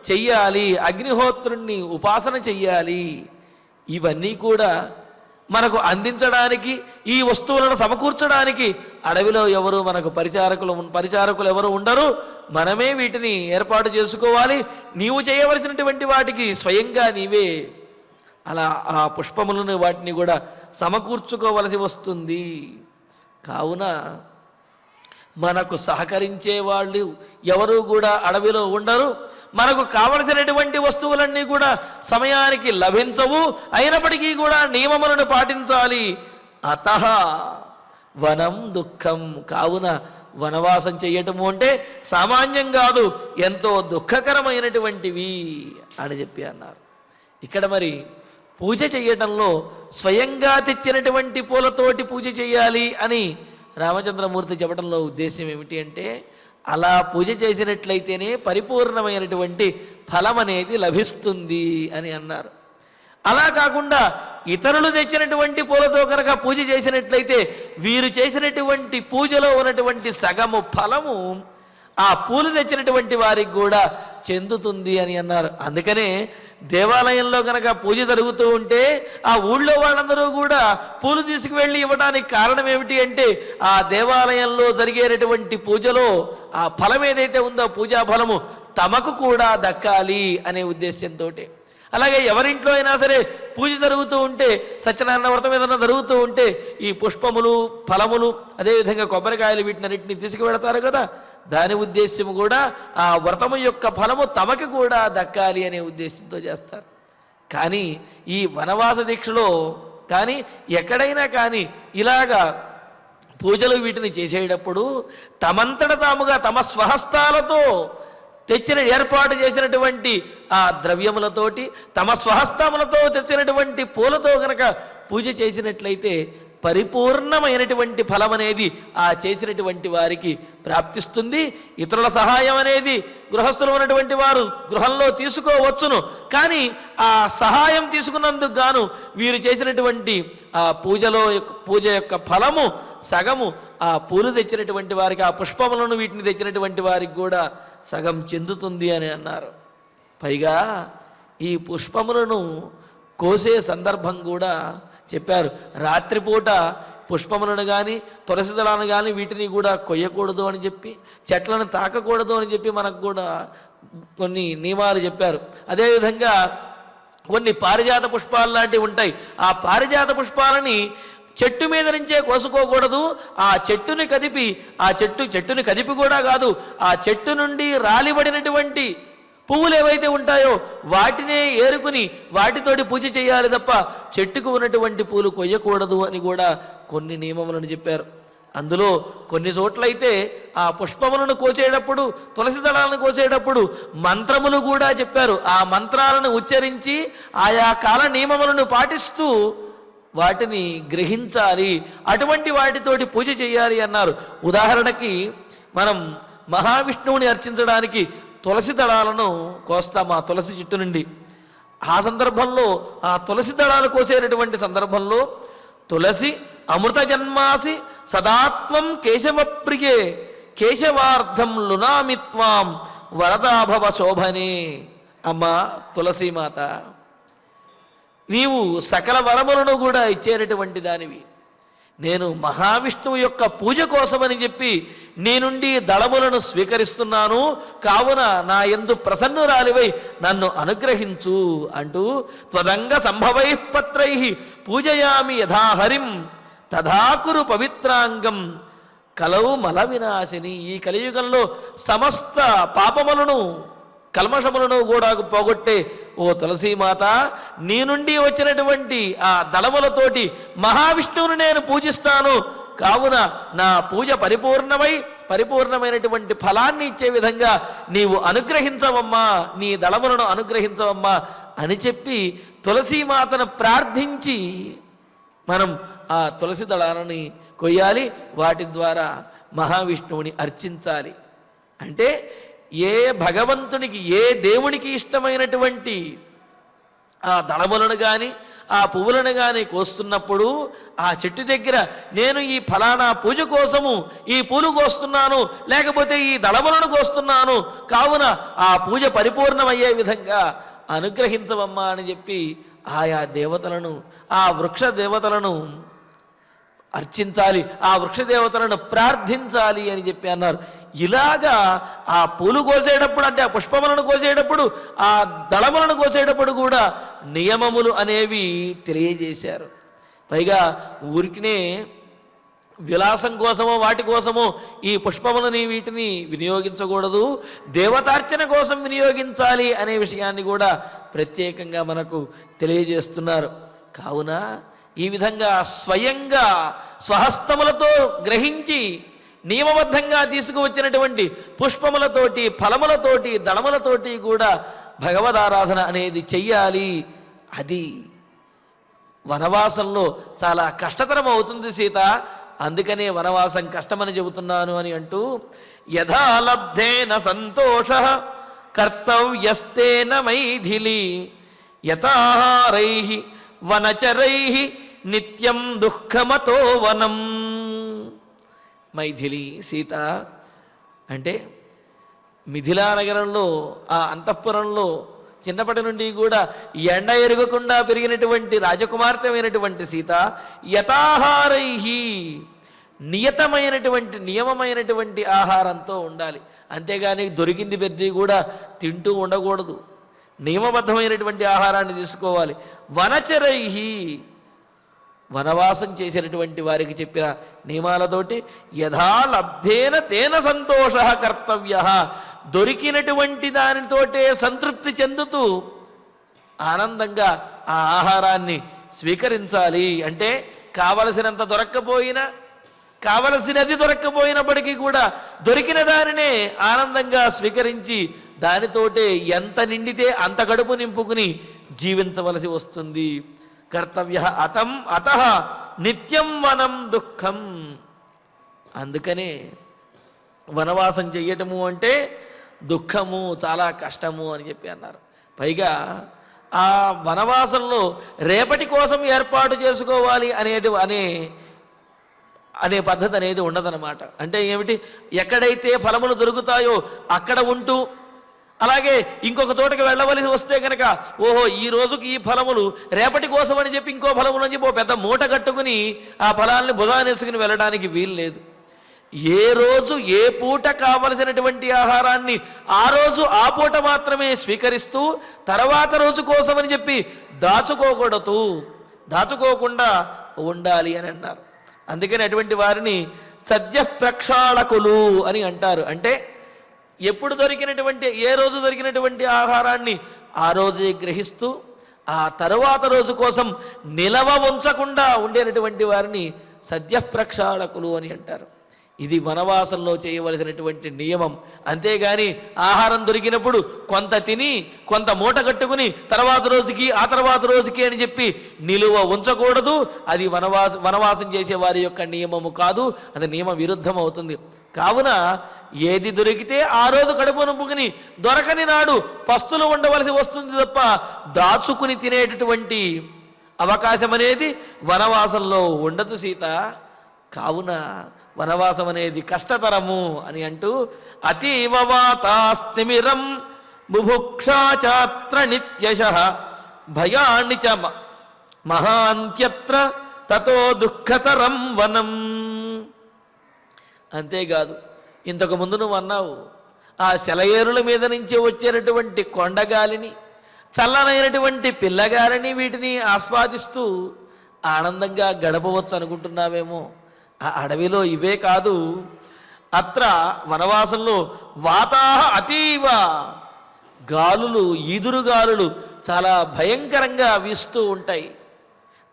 చెయ్యాలి, అగ్నిహోత్రుణ్ణి ఉపాసన చెయ్యాలి. ఇవన్నీ కూడా మనకు అందించడానికి, ఈ వస్తువులను సమకూర్చడానికి అడవిలో ఎవరు మనకు పరిచారకులు ఎవరు ఉండరు. మనమే వీటిని ఏర్పాటు చేసుకోవాలి. నీవు చేయవలసినటువంటి వాటికి స్వయంగా నీవే అలా ఆ పుష్పములను వాటిని కూడా సమకూర్చుకోవలసి వస్తుంది. కావున మనకు సహకరించే వాళ్ళు ఎవరు కూడా అడవిలో ఉండరు. మనకు కావలసినటువంటి వస్తువులన్నీ కూడా సమయానికి లభించవు. అయినప్పటికీ కూడా నియమములను పాటించాలి. అతః వనం దుఃఖం, కావున వనవాసం చేయటము అంటే సామాన్యం కాదు, ఎంతో దుఃఖకరమైనటువంటివి అని చెప్పి అన్నారు. ఇక్కడ మరి పూజ చేయటంలో స్వయంగా తెచ్చినటువంటి పూలతోటి పూజ చేయాలి అని రామచంద్రమూర్తి చెప్పడంలో ఉద్దేశం ఏమిటి అంటే అలా పూజ చేసినట్లయితేనే పరిపూర్ణమైనటువంటి ఫలం అనేది లభిస్తుంది అని అన్నారు. అలా కాకుండా ఇతరులు తెచ్చినటువంటి పూలతో కనుక పూజ చేసినట్లయితే వీరు చేసినటువంటి పూజలో ఉన్నటువంటి సగము ఫలము ఆ పూలు తెచ్చినటువంటి వారికి కూడా చెందుతుంది అని అన్నారు. అందుకనే దేవాలయంలో కనుక పూజ జరుగుతూ ఉంటే ఆ ఊళ్ళో వాళ్ళందరూ కూడా పూలు తీసుకువెళ్ళి ఇవ్వడానికి కారణం ఏమిటి అంటే ఆ దేవాలయంలో జరిగేటటువంటి పూజలో ఆ ఫలం ఏదైతే ఉందో పూజా ఫలము తమకు కూడా దక్కాలి అనే ఉద్దేశంతో. అలాగే ఎవరింట్లో అయినా సరే పూజ జరుగుతూ ఉంటే సత్యనారాయణ వ్రతం ఏదైనా జరుగుతూ ఉంటే ఈ పుష్పములు ఫలములు అదేవిధంగా కొబ్బరికాయలు వీటినన్నింటినీ తీసుకువెళతారు కదా, దాని ఉద్దేశ్యము కూడా ఆ వ్రతము యొక్క ఫలము తమకి కూడా దక్కాలి అనే ఉద్దేశంతో చేస్తారు. కానీ ఈ వనవాస దీక్షలో కానీ ఎక్కడైనా కానీ ఇలాగా పూజలు వీటిని చేసేటప్పుడు తమంతట తాముగా తమ స్వహస్తాలతో తెచ్చిన ఏర్పాటు చేసినటువంటి ఆ ద్రవ్యములతోటి తమ స్వహస్తములతో తెచ్చినటువంటి పూలతో కనుక పూజ చేసినట్లయితే పరిపూర్ణమైనటువంటి ఫలం అనేది ఆ చేసినటువంటి వారికి ప్రాప్తిస్తుంది. ఇతరుల సహాయం అనేది గృహస్థులు ఉన్నటువంటి వారు గృహంలో తీసుకోవచ్చును, కానీ ఆ సహాయం తీసుకున్నందుకు గాను వీరు చేసినటువంటి ఆ పూజ యొక్క ఫలము సగము ఆ పూలు తెచ్చినటువంటి వారికి, ఆ పుష్పములను వీటిని తెచ్చినటువంటి వారికి కూడా సగం చెందుతుంది అని అన్నారు. పైగా ఈ పుష్పములను కోసే సందర్భం కూడా చెప్పారు. రాత్రిపూట పుష్పములను కానీ తులసి దళాలను కానీ వీటిని కూడా కొయ్యకూడదు అని చెప్పి, చెట్లను తాకకూడదు అని చెప్పి మనకు కూడా కొన్ని నియమాలు చెప్పారు. అదేవిధంగా కొన్ని పారిజాత పుష్పాలు లాంటివి ఉంటాయి. ఆ పారిజాత పుష్పాలని చెట్టు మీద నుంచే కోసుకోకూడదు. ఆ చెట్టుని కదిపి కూడా కాదు, ఆ చెట్టు నుండి రాలిబడినటువంటి పువ్వులు ఏవైతే ఉంటాయో వాటినే ఏరుకుని వాటితోటి పూజ చేయాలి తప్ప చెట్టుకు ఉన్నటువంటి పూలు కొయ్యకూడదు అని కూడా కొన్ని నియమములను చెప్పారు. అందులో కొన్ని చోట్లయితే ఆ పుష్పములను కోసేటప్పుడు తులసి దళాలను కోసేటప్పుడు మంత్రములు కూడా చెప్పారు. ఆ మంత్రాలను ఉచ్చరించి ఆయా కాల నియమములను పాటిస్తూ వాటిని గ్రహించాలి, అటువంటి వాటితోటి పూజ చేయాలి అన్నారు. ఉదాహరణకి మనం మహావిష్ణువుని అర్చించడానికి తులసి దళాలను కోస్తాం ఆ తులసి చెట్టు నుండి. ఆ సందర్భంలో ఆ తులసి దళాలు కోసేటటువంటి సందర్భంలో తులసి అమృత జన్మాసి సదాత్వం కేశవప్రియే కేశవార్థం లునామిత్వాం వరదాభవ శోభనే. అమ్మా తులసీమాత, నీవు సకల వరములను కూడా ఇచ్చేటటువంటి దానివి. నేను మహావిష్ణువు యొక్క పూజ కోసమని చెప్పి నీ నుండి దళములను స్వీకరిస్తున్నాను, కావున నా యందు ప్రసన్నురాలివై నన్ను అనుగ్రహించు అంటూ త్వదంగ సంభవై పత్రై పూజయామి యథాహరిం తథాకురు పవిత్రాంగం కలవు మల వినాశిని. ఈ కలియుగంలో సమస్త పాపములను కల్మషములను కూడా పోగొట్టే ఓ తులసీమాత, నీ నుండి వచ్చినటువంటి ఆ దళములతోటి మహావిష్ణువుని నేను పూజిస్తాను, కావున నా పూజ పరిపూర్ణమైనటువంటి ఫలాన్ని ఇచ్చే విధంగా నీవు అనుగ్రహించవమ్మా, నీ దళములను అనుగ్రహించవమ్మా అని చెప్పి తులసీమాతను ప్రార్థించి మనం ఆ తులసి దళాలని కొయ్యాలి, వాటి ద్వారా మహావిష్ణువుని అర్చించాలి. అంటే ఏ భగవంతునికి ఏ దేవునికి ఇష్టమైనటువంటి ఆ దళములను కానీ ఆ పువ్వులను కానీ కోస్తున్నప్పుడు ఆ చెట్టు దగ్గర నేను ఈ ఫలానా పూజ కోసము ఈ పూలు కోస్తున్నాను, లేకపోతే ఈ దళములను కోస్తున్నాను, కావున ఆ పూజ పరిపూర్ణమయ్యే విధంగా అనుగ్రహించవమ్మా అని చెప్పి ఆయా దేవతలను ఆ వృక్ష దేవతలను అర్చించాలి, ఆ వృక్షదేవతలను ప్రార్థించాలి అని చెప్పి అన్నారు. ఇలాగా ఆ పూలు కోసేటప్పుడు అంటే ఆ పుష్పములను కోసేటప్పుడు ఆ దళములను కోసేటప్పుడు కూడా నియమములు అనేవి తెలియజేశారు. పైగా ఊరికినే విలాసం కోసమో వాటి కోసమో ఈ పుష్పములని వీటిని వినియోగించకూడదు, దేవతార్చన కోసం వినియోగించాలి అనే విషయాన్ని కూడా ప్రత్యేకంగా మనకు తెలియజేస్తున్నారు. కావున ఈ విధంగా స్వయంగా స్వహస్తములతో గ్రహించి నియమబద్ధంగా తీసుకువచ్చినటువంటి పుష్పములతోటి ఫలములతోటి దళములతోటి కూడా భగవదారాధన అనేది చెయ్యాలి. అది వనవాసంలో చాలా కష్టతరం అవుతుంది సీత, అందుకనే వనవాసం కష్టమని చెబుతున్నాను అని అంటూ యథాలబ్ధేన సంతోష కర్తవ్యస్తేన మైథిలి యథాహారై వనచరై నిత్యం దుఃఖమతో వనం. మైథిలి సీత అంటే మిథిలా నగరంలో ఆ అంతఃపురంలో చిన్నప్పటి నుండి కూడా ఎండ ఎరగకుండా పెరిగినటువంటి రాజకుమార్తె అయినటువంటి సీత యథాహారై నియమమైనటువంటి ఆహారంతో ఉండాలి. అంతేగాని దొరికింది పెద్ద కూడా తింటూ ఉండకూడదు. నియమబద్ధమైనటువంటి ఆహారాన్ని తీసుకోవాలి. వనచరై వనవాసం చేసినటువంటి వారికి చెప్పిన నియమాలతోటి యథా లబ్ధేన తేన సంతోష కర్తవ్య, దొరికినటువంటి దానితోటే సంతృప్తి చెందుతూ ఆనందంగా ఆ ఆహారాన్ని స్వీకరించాలి. అంటే కావలసినంత దొరక్కపోయినా, కావలసినది దొరక్కపోయినప్పటికీ కూడా దొరికిన దానినే ఆనందంగా స్వీకరించి దానితోటే ఎంత నిండితే అంత కడుపు నింపుకుని జీవించవలసి వస్తుంది. కర్తవ్య అత నిత్యం వనం దుఃఖం. అందుకనే వనవాసం చెయ్యటము అంటే దుఃఖము, చాలా కష్టము అని చెప్పి అన్నారు. పైగా ఆ వనవాసంలో రేపటి కోసం ఏర్పాటు చేసుకోవాలి అనే పద్ధతి అనేది ఉండదన్నమాట. అంటే ఏమిటి, ఎక్కడైతే ఫలములు దొరుకుతాయో అక్కడ ఉంటూ, అలాగే ఇంకొక తోటకి వెళ్ళవలసి వస్తే కనుక ఓహో ఈ రోజుకి ఈ ఫలములు రేపటి కోసం అని చెప్పి ఇంకో ఫలములు అని చెప్పి ఓ పెద్ద మూట కట్టుకుని ఆ ఫలాన్ని భుజానేసుకుని వెళ్ళడానికి వీలు లేదు. ఏ రోజు ఏ పూట కావలసినటువంటి ఆహారాన్ని ఆ రోజు ఆ పూట మాత్రమే స్వీకరిస్తూ తర్వాత రోజు కోసం అని చెప్పి దాచుకోకుండా ఉండాలి అని అన్నారు. అందుకని అటువంటి వారిని సద్య ప్రక్షాళకులు అని అంటారు. అంటే ఎప్పుడు దొరికినటువంటి ఏ రోజు దొరికినటువంటి ఆహారాన్ని ఆ రోజే గ్రహిస్తూ ఆ తరువాత రోజు కోసం నిలవ ఉంచకుండా ఉండేటటువంటి వారిని సద్య ప్రక్షాళకులు అని అంటారు. ఇది వనవాసంలో చేయవలసినటువంటి నియమం. అంతేగాని ఆహారం దొరికినప్పుడు కొంత తిని కొంత మూట కట్టుకుని తర్వాత రోజుకి ఆ తర్వాత రోజుకి అని చెప్పి నిలువ ఉంచకూడదు. అది వనవాసం చేసే వారి యొక్క నియమము కాదు, అది నియమ విరుద్ధం అవుతుంది. కావున ఏది దొరికితే ఆ రోజు కడుపు నింపుకుని, దొరకని నాడు పస్తులు ఉండవలసి వస్తుంది తప్ప దాచుకుని తినేటటువంటి అవకాశం అనేది వనవాసంలో ఉండదు సీత. కావున వనవాసం అనేది కష్టతరము అని అంటూ అతీవ వాతాస్తిమిరం బుభుక్షాచాత్ర నిత్యశః భయాన్ని చ మహాంత్యత్ర తతో దుఃఖతరం వనం. అంతేకాదు, ఇంతకు ముందు నువ్వు అన్నావు ఆ సెలయేరుల మీద నుంచి వచ్చేటటువంటి కొండగాలిని, చల్లనైనటువంటి పిల్లగాలిని, వీటిని ఆస్వాదిస్తూ ఆనందంగా గడపవచ్చు అనుకుంటున్నావేమో. ఆ అడవిలో ఇవే కాదు, అత్ర వనవాసంలో వాతాహ అతీవ, గాలులు, ఈదురుగాలులు చాలా భయంకరంగా వీస్తూ ఉంటాయి.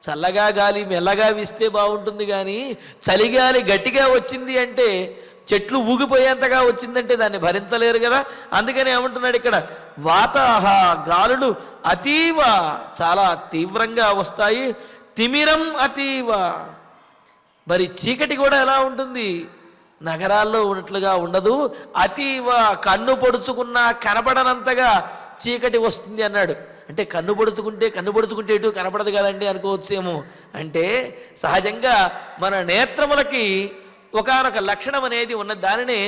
చల్లగా గాలి మెల్లగా వీస్తే బాగుంటుంది, కానీ చలిగాలి గట్టిగా వచ్చింది అంటే, చెట్లు ఊగిపోయేంతగా వచ్చిందంటే దాన్ని భరించలేరు కదా. అందుకని ఏమంటున్నాడు ఇక్కడ, వాతాహ గాలులు అతీవ చాలా తీవ్రంగా వస్తాయి. తిమిరం అతీవ, మరి చీకటి కూడా ఎలా ఉంటుంది, నగరాల్లో ఉన్నట్లుగా ఉండదు. అతీవ, కన్ను పొడుచుకున్నా కనపడనంతగా చీకటి వస్తుంది అన్నాడు. అంటే కన్ను పొడుచుకుంటే ఇటు కనపడదు కదండి అనుకోవచ్చేమో. అంటే సహజంగా మన నేత్రములకి ఒకానొక లక్షణం అనేది ఉన్న దానినే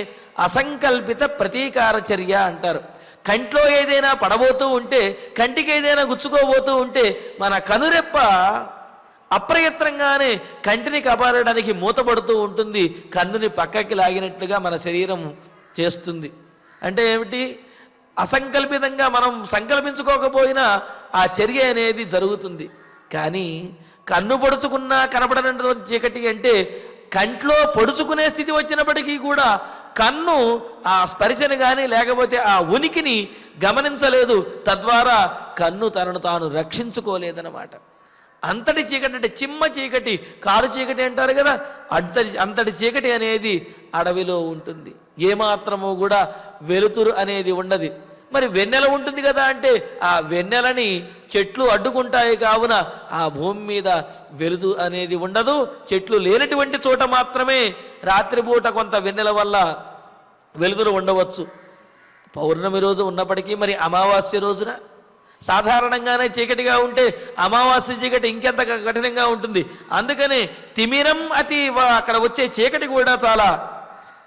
అసంకల్పిత ప్రతీకార చర్య అంటారు. కంట్లో ఏదైనా పడబోతూ ఉంటే, కంటికి ఏదైనా గుచ్చుకోబోతూ ఉంటే మన కనురెప్ప అప్రయత్నంగానే కంటిని కాపాడడానికి మూతపడుతూ ఉంటుంది. కన్నుని పక్కకి లాగినట్లుగా మన శరీరం చేస్తుంది. అంటే ఏమిటి, అసంకల్పితంగా మనం సంకల్పించుకోకపోయినా ఆ చర్య అనేది జరుగుతుంది. కానీ కన్ను పొడుచుకున్నా కనపడనటువంటి చీకటి అంటే, కంట్లో పొడుచుకునే స్థితి వచ్చినప్పటికీ కూడా కన్ను ఆ స్పర్శను కానీ లేకపోతే ఆ ఉనికిని గమనించలేదు. తద్వారా కన్ను తనను తాను రక్షించుకోలేదన్నమాట. అంతటి చీకటి అంటే చిమ్మ చీకటి, కారు చీకటి అంటారు కదా, అంతటి చీకటి అనేది అడవిలో ఉంటుంది. ఏమాత్రము కూడా వెలుతురు అనేది ఉండదు. మరి వెన్నెల ఉంటుంది కదా అంటే, ఆ వెన్నెలని చెట్లు అడ్డుకుంటాయి. కావున ఆ భూమి మీద వెలుతురు అనేది ఉండదు. చెట్లు లేనటువంటి చోట మాత్రమే రాత్రిపూట కొంత వెన్నెల వల్ల వెలుతురు ఉండవచ్చు. పౌర్ణమి రోజు ఉన్నప్పటికీ మరి అమావాస్య రోజున సాధారణంగానే చీకటిగా ఉంటే అమావాస్య చీకటి ఇంకెంత కఠినంగా ఉంటుంది. అందుకని తిమిరం అతీవ, అక్కడ వచ్చే చీకటి కూడా చాలా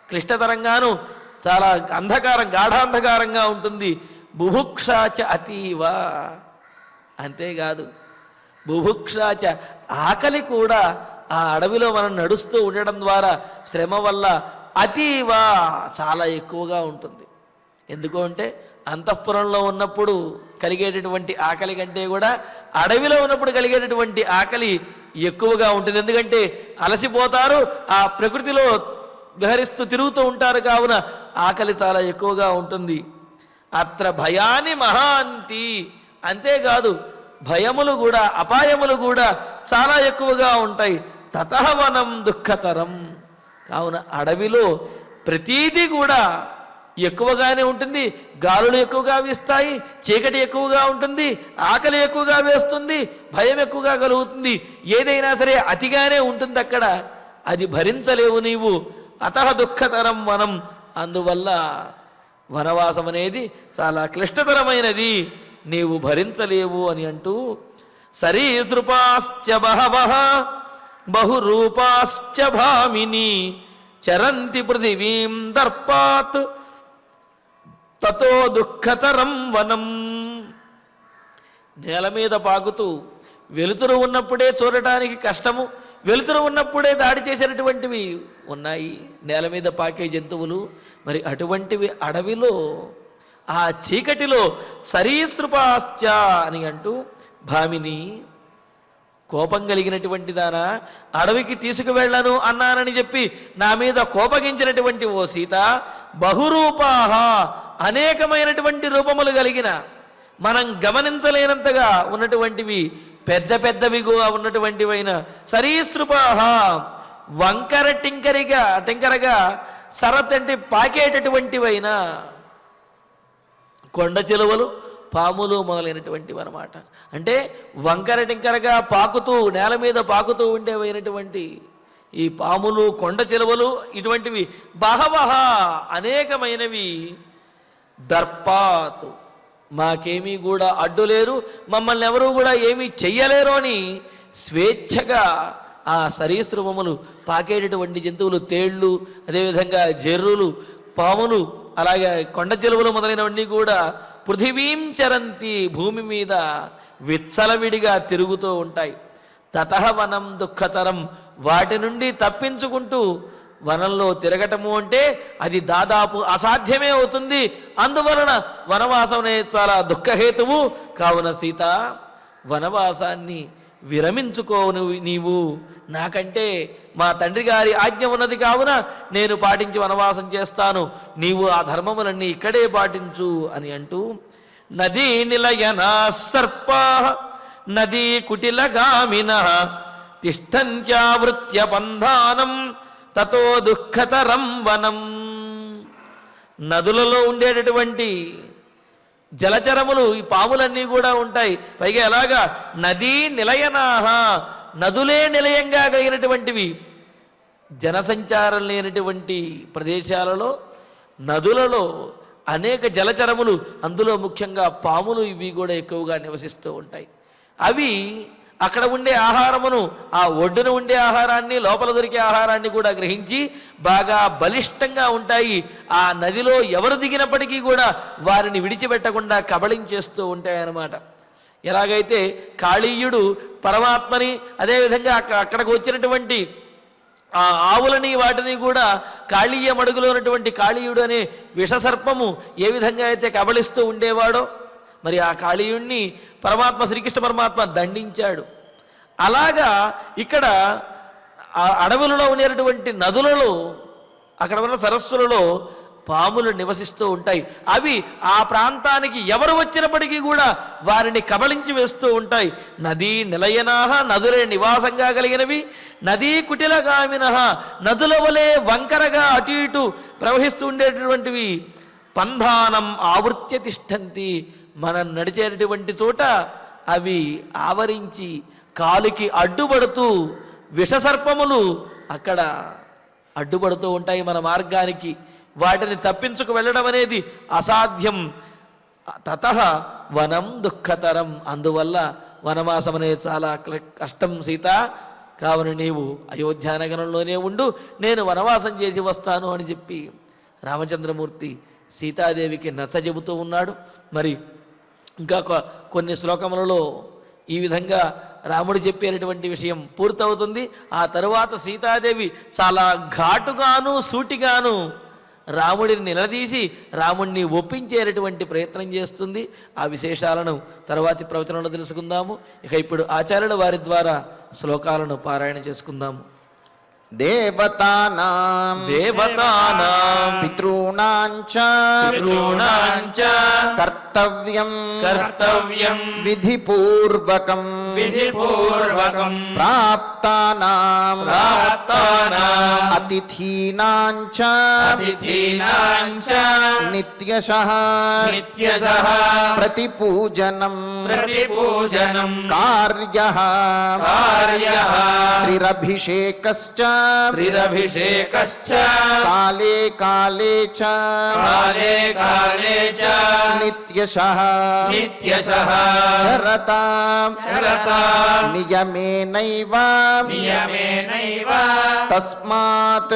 క్లిష్టతరంగాను చాలా అంధకారం గాఢాంధకారంగా ఉంటుంది. బుభుక్షాచ అతీవ, అంతేకాదు బుభుక్షాచ ఆకలి కూడా ఆ అడవిలో మనం నడుస్తూ ఉండడం ద్వారా శ్రమ వల్ల అతీవ చాలా ఎక్కువగా ఉంటుంది. ఎందుకు అంటే అంతఃపురంలో ఉన్నప్పుడు కలిగేటటువంటి ఆకలి కంటే కూడా అడవిలో ఉన్నప్పుడు కలిగేటటువంటి ఆకలి ఎక్కువగా ఉంటుంది. ఎందుకంటే అలసిపోతారు, ఆ ప్రకృతిలో విహరిస్తూ తిరుగుతూ ఉంటారు, కావున ఆకలి చాలా ఎక్కువగా ఉంటుంది. అత్ర భయాని మహాంతి, అంతేకాదు భయములు కూడా అపాయములు కూడా చాలా ఎక్కువగా ఉంటాయి. తతః వనం దుఃఖతరం, కావున అడవిలో ప్రతీది కూడా ఎక్కువగానే ఉంటుంది. గాలులు ఎక్కువగా వీస్తాయి, చీకటి ఎక్కువగా ఉంటుంది, ఆకలి ఎక్కువగా వేస్తుంది, భయం ఎక్కువగా కలుగుతుంది. ఏదైనా సరే అతిగానే ఉంటుంది అక్కడ, అది భరించలేవు నీవు. అతః దుఃఖతరం వనం, అందువల్ల వనవాసం అనేది చాలా క్లిష్టతరమైనది, నీవు భరించలేవు అని అంటూ సరీసృపాశ్చ బహవః బహురూపాశ్చ భామిని చరంతి పృథివీం దర్పాత్ తతో దుఃఖతరం వనం. నేల మీద పాకుతూ వెలుతురు ఉన్నప్పుడే చూడటానికి కష్టము, వెలుతురు ఉన్నప్పుడే దాడి చేసినటువంటివి ఉన్నాయి నేల మీద పాకే జంతువులు. మరి అటువంటివి అడవిలో ఆ చీకటిలో సరీసృపాశ్చ అని అంటూ భామిని, కోపం కలిగినటువంటి దానా, అడవికి తీసుకువెళ్ళను అన్నానని చెప్పి నా మీద కోపగించినటువంటి ఓ సీత, బహురూపాహ అనేకమైనటువంటి రూపములు కలిగిన, మనం గమనించలేనంతగా ఉన్నటువంటివి పెద్ద పెద్దవిగా ఉన్నటువంటివైన సరీసృపాహ, వంకర టింకరగా సరతంటి పాకేటటువంటివైన కొండ చిలువలు, పాములు మొదలైనటువంటివి అన్నమాట. అంటే వంకర టింకరగా పాకుతూ నేల మీద పాకుతూ ఉండేవైనటువంటి ఈ పాములు, కొండ చిలువలు, ఇటువంటివి బహవః అనేకమైనవి. దర్పాత్, మాకేమీ కూడా అడ్డులేరు, మమ్మల్ని ఎవరూ కూడా ఏమీ చెయ్యలేరు అని స్వేచ్ఛగా ఆ సరీసృపములు, పాకేటటువంటి జంతువులు, తేళ్ళు, అదేవిధంగా జెర్రులు, పాములు, అలాగే కొండ చెలువలు మొదలైనవన్నీ కూడా పృథివీం చరంతి, భూమి మీద విచ్చలవిడిగా తిరుగుతూ ఉంటాయి. తతః వనం దుఃఖతరం, వాటి నుండి తప్పించుకుంటూ వనంలో తిరగటము అంటే అది దాదాపు అసాధ్యమే అవుతుంది. అందువలన వనవాసం అనేది చాలా దుఃఖహేతువు. కావున సీత, వనవాసాన్ని విరమించుకో నీవు, నాకంటే మా తండ్రి గారి ఆజ్ఞ ఉన్నది కావున నేను పాటించి వనవాసం చేస్తాను, నీవు ఆ ధర్మములన్నీ ఇక్కడే పాటించు అని అంటూ నదీ నిలయనా సర్పాః నదీ కుటిలగామినః తిష్టంత్యావృత్య పంధానం తతో దుఃఖతరం వనం. నదులలో ఉండేటటువంటి జలచరములు, ఈ పాములన్నీ కూడా ఉంటాయి. పైగా ఎలాగా నదీ నిలయనాహ, నదులే నిలయంగా కలిగినటువంటివి. జనసంచారం లేనటువంటి ప్రదేశాలలో, నదులలో అనేక జలచరములు, అందులో ముఖ్యంగా పాములు, ఇవి కూడా ఎక్కువగా నివసిస్తూ ఉంటాయి. అవి అక్కడ ఉండే ఆహారమును, ఆ ఒడ్డున ఉండే ఆహారాన్ని, లోపల దొరికే ఆహారాన్ని కూడా గ్రహించి బాగా బలిష్టంగా ఉంటాయి. ఆ నదిలో ఎవరు దిగినప్పటికీ కూడా వారిని విడిచిపెట్టకుండా కబళించేస్తూ ఉంటాయన్నమాట. ఎలాగైతే కాళీయుడు పరమాత్మని, అదేవిధంగా అక్కడికి వచ్చినటువంటి ఆ ఆవులని వాటిని కూడా కాళీయ మడుగులో ఉన్నటువంటి కాళీయుడు అనే విషసర్పము ఏ విధంగా అయితే కబళిస్తూ ఉండేవాడో, మరి ఆ కాళీయుణ్ణి పరమాత్మ, శ్రీకృష్ణ పరమాత్మ దండించాడు. అలాగా ఇక్కడ ఆ అడవులలో ఉండేటువంటి నదులలో, అక్కడ ఉన్న సరస్సులలో పాములు నివసిస్తూ ఉంటాయి. అవి ఆ ప్రాంతానికి ఎవరు వచ్చినప్పటికీ కూడా వారిని కబళించి వేస్తూ ఉంటాయి. నదీ నిలయనాహ, నదులే నివాసంగా కలిగినవి. నదీ కుటిలగామినః, నదుల వలె వంకరగా అటు ఇటు ప్రవహిస్తూ ఉండేటటువంటివి. పంధానం ఆవృత్య తిష్టంతి, మనం నడిచేటటువంటి చోట అవి ఆవరించి కాలికి అడ్డుపడుతూ, విషసర్పములు అక్కడ అడ్డుపడుతూ ఉంటాయి మన మార్గానికి. వాటిని తప్పించుకు వెళ్ళడం అనేది అసాధ్యం. తతః వనం దుఃఖతరం, అందువల్ల వనవాసం అనేది చాలా కష్టం సీత, కావున నీవు అయోధ్యానగరంలోనే ఉండు, నేను వనవాసం చేసి వస్తాను అని చెప్పి రామచంద్రమూర్తి సీతాదేవికి నచ్చ చెబుతూ ఉన్నాడు. మరి ఇంకా కొన్ని శ్లోకములలో ఈ విధంగా రాముడు చెప్పేటటువంటి విషయం పూర్తవుతుంది. ఆ తరువాత సీతాదేవి చాలా ఘాటుగాను సూటిగాను రాముడిని నిలదీసి రాముడిని ఒప్పించేటటువంటి ప్రయత్నం చేస్తుంది. ఆ విశేషాలను తర్వాతి ప్రవచనంలో తెలుసుకుందాము. ఇక ఇప్పుడు ఆచార్యుల వారి ద్వారా శ్లోకాలను పారాయణ చేసుకుందాము. దేవతానాం పితॄణాంచ కర్తవ్యం విధిపూర్వకం ప్రాప్తానాం అతిథీనాంచ నిత్యశః ప్రతిపూజనం కార్యః త్రిరభిషేకశ్చ కాలే కాలే చ నిత్యశః చరతాం నియమేనైవ తస్మాత్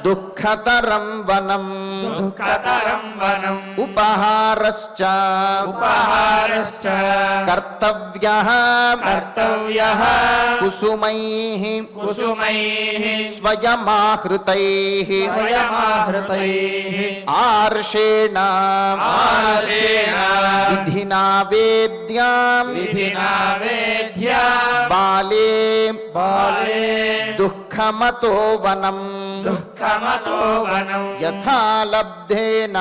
దుఃఖతరం వనం ఉపహారశ్చ కర్తవ్యః కుసుమైః స్వయమాహృతైః ఆర్షేణ విధినా వేద్యాం బాలే దుఃఖమతో వనం యథా లబ్ధేన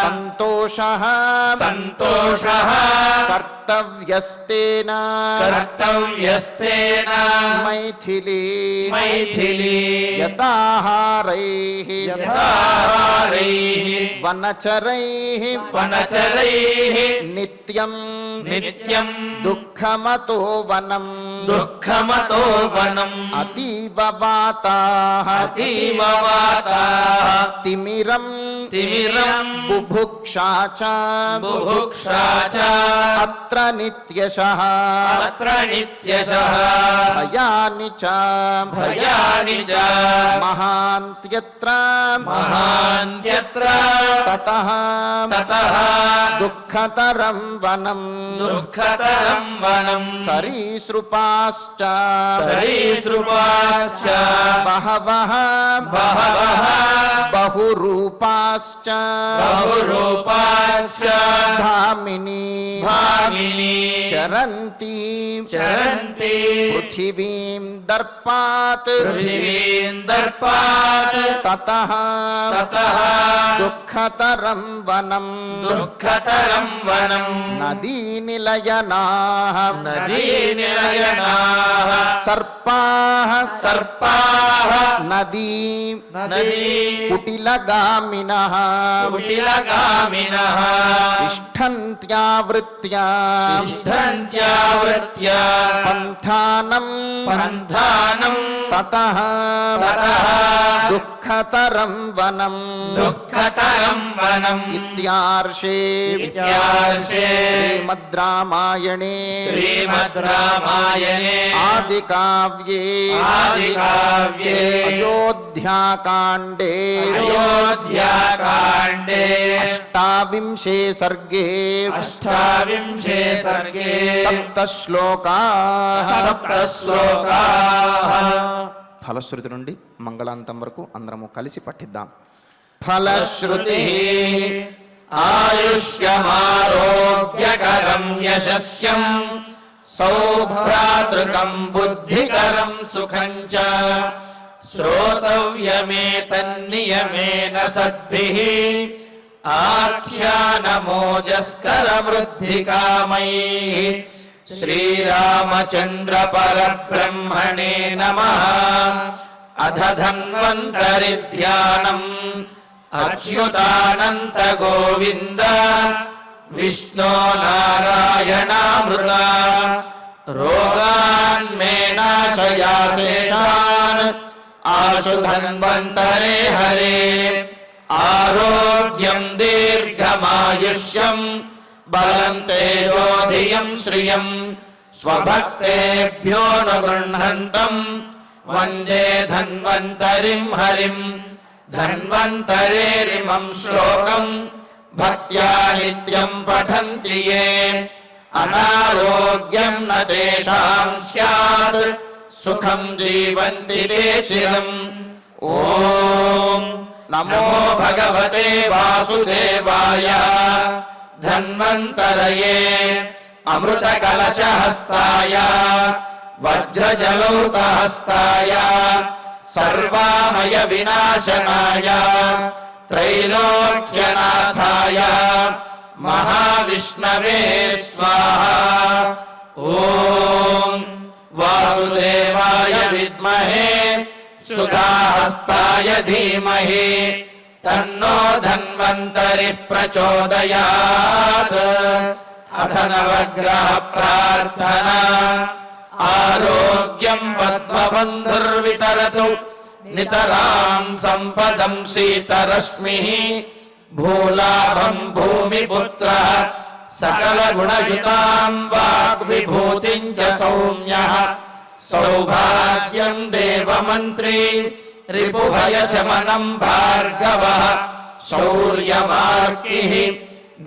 సంతోషః కర్తవ్యస్తేన మైథిలీ యథాహారైః వనచరైః నిత్యం దుఃఖమతో వనం అతీవ వాతాః తిమిరం బుభుక్షా చ అత్ర నిత్యశః భయాని చ మహాంత్యత్ర తతః దుఃఖతరం వనం సరీసృపాశ్చ బహవః బహురూపాశ్చ భామినీ చరంతి పృథివీం దర్పాత్ తతః దుఃఖతరం వనం నదీ నిలయనాః సర్పాః నదీ కుటిలగామినః తిష్టంత్యావృత్యా పంథానం తతః దుఃఖతరం వనం ఇత్యార్షే శ్రీమద్ రామాయణే ఆదికావ్యే అయోధ్యాకాండే అష్టావింశే సర్గే సప్తశ్లోకాః ఫలశ్రుతి నుండి మంగళాంతం వరకు అందరము కలిసి పఠిద్దాం. ఫలశ్రుతి ఆయుష్యమారోగ్యకరం యశస్యం సౌభ్రాతృకం బుద్ధికరం సుఖం చ శ్రోతవ్యమేతన్నియమేన సద్భిః ఆఖ్యానమోజస్కరవృద్ధికామైః శ్రీరామచంద్ర పరబ్రహ్మణే నమః. అథ ధన్వంతరి ధ్యానం అచ్యుతానంత గోవింద విష్ణో నారాయణామృత రోగాన్మే నాశయాశేషాన్ ఆశు ధన్వంతరే హరే ఆరోగ్యం దీర్ఘమాయుష్యం బలం తేజోధియం శ్రియం స్వభక్తేభ్యోనుగృహంతం వందే ధన్వంతరిం హరిం ధన్వంతరేరిమం శ్లోకం భక్త్యా నిత్యం పఠంతి యే అనారోగ్యం న తేషాం స్యాత్ సుఖం జీవంతి తే చిరం. ఓం నమో భగవతే వాసుదేవాయ ధన్వంతరయే అమృతకలశహస్తాయ వజ్రజలౌతహస్తాయ సర్వామయ వినాశనాయ త్రైలోక్యనాథాయ మహావిష్ణవే స్వాహా. ఓం వాసుదేవాయ విద్మహే సుధాహస్తాయ ధీమహి తన్నో ధన్వంతరి ప్రచోదయాత్. అథ నవగ్రహ ప్రార్థనా. ఆరోగ్యం పద్మబంధుర్వితరతు నితరాం సంపదం శీతరశ్మిః భూలాభం భూమిపుత్రః సకల గుణయుతాం వాగ్విభూతిం చ సౌమ్యః సౌభాగ్యం దేవమంత్రీ రిపుభయశమనం భార్గవః శౌర్యమార్కిః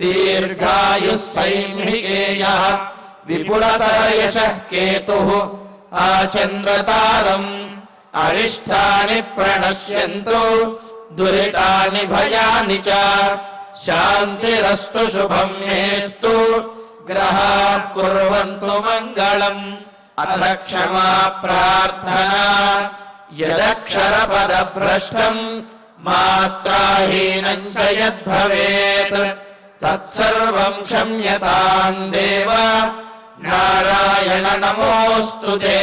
దీర్ఘాయుః సైంహికేయః విపులతరయశః కేతుః ఆచంద్రతారం అరిష్టాని ప్రణశ్యంతు దురితాని భయాని చ శాంతిరస్తు శుభం మేస్తు గ్రహాః కుర్వంతు మంగళం. అథ క్షమా ప్రార్థనా. యదక్షరపదభ్రష్టం మాత్రాహీనం చ యద్భవేత్ తత్సర్వం క్షమ్యతాం దేవ నారాయణ నమోస్తుతే.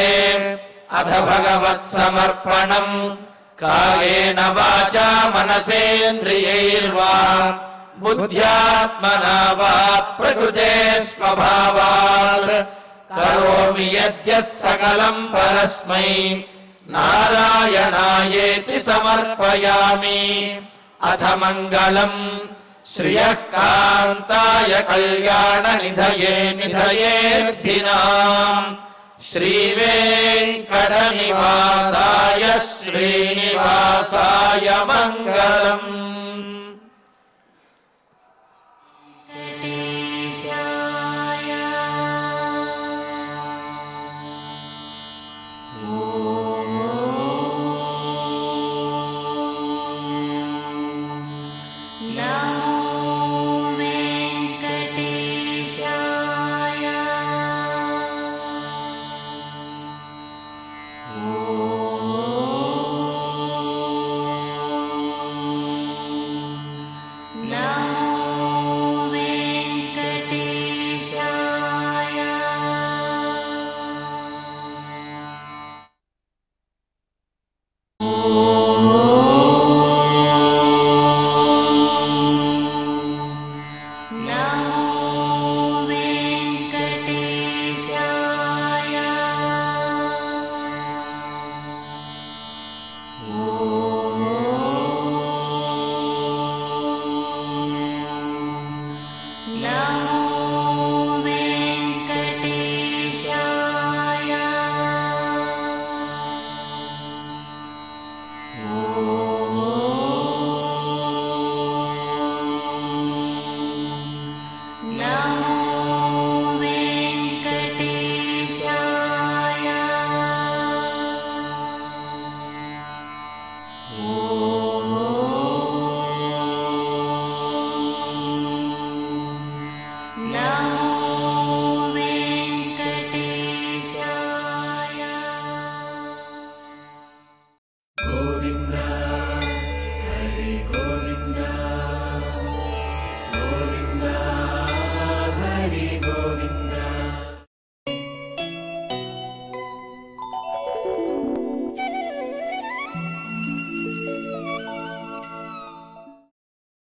అథ భగవత్సమర్పణం. కాయేన వాచా మనసేంద్రియైర్వా బుద్ధ్యాత్మనా వా ప్రకృతే స్వభావాత్ కరోమి యద్యత్ సకలం పరస్మై నారాయణాయేతి సమర్పయామి. అథ మంగళం శ్రియః కాంతాయ కళ్యాణ నిధయే నిధయేర్థినాం శ్రీవేంకటనివాసాయ శ్రీనివాసాయ మంగళం.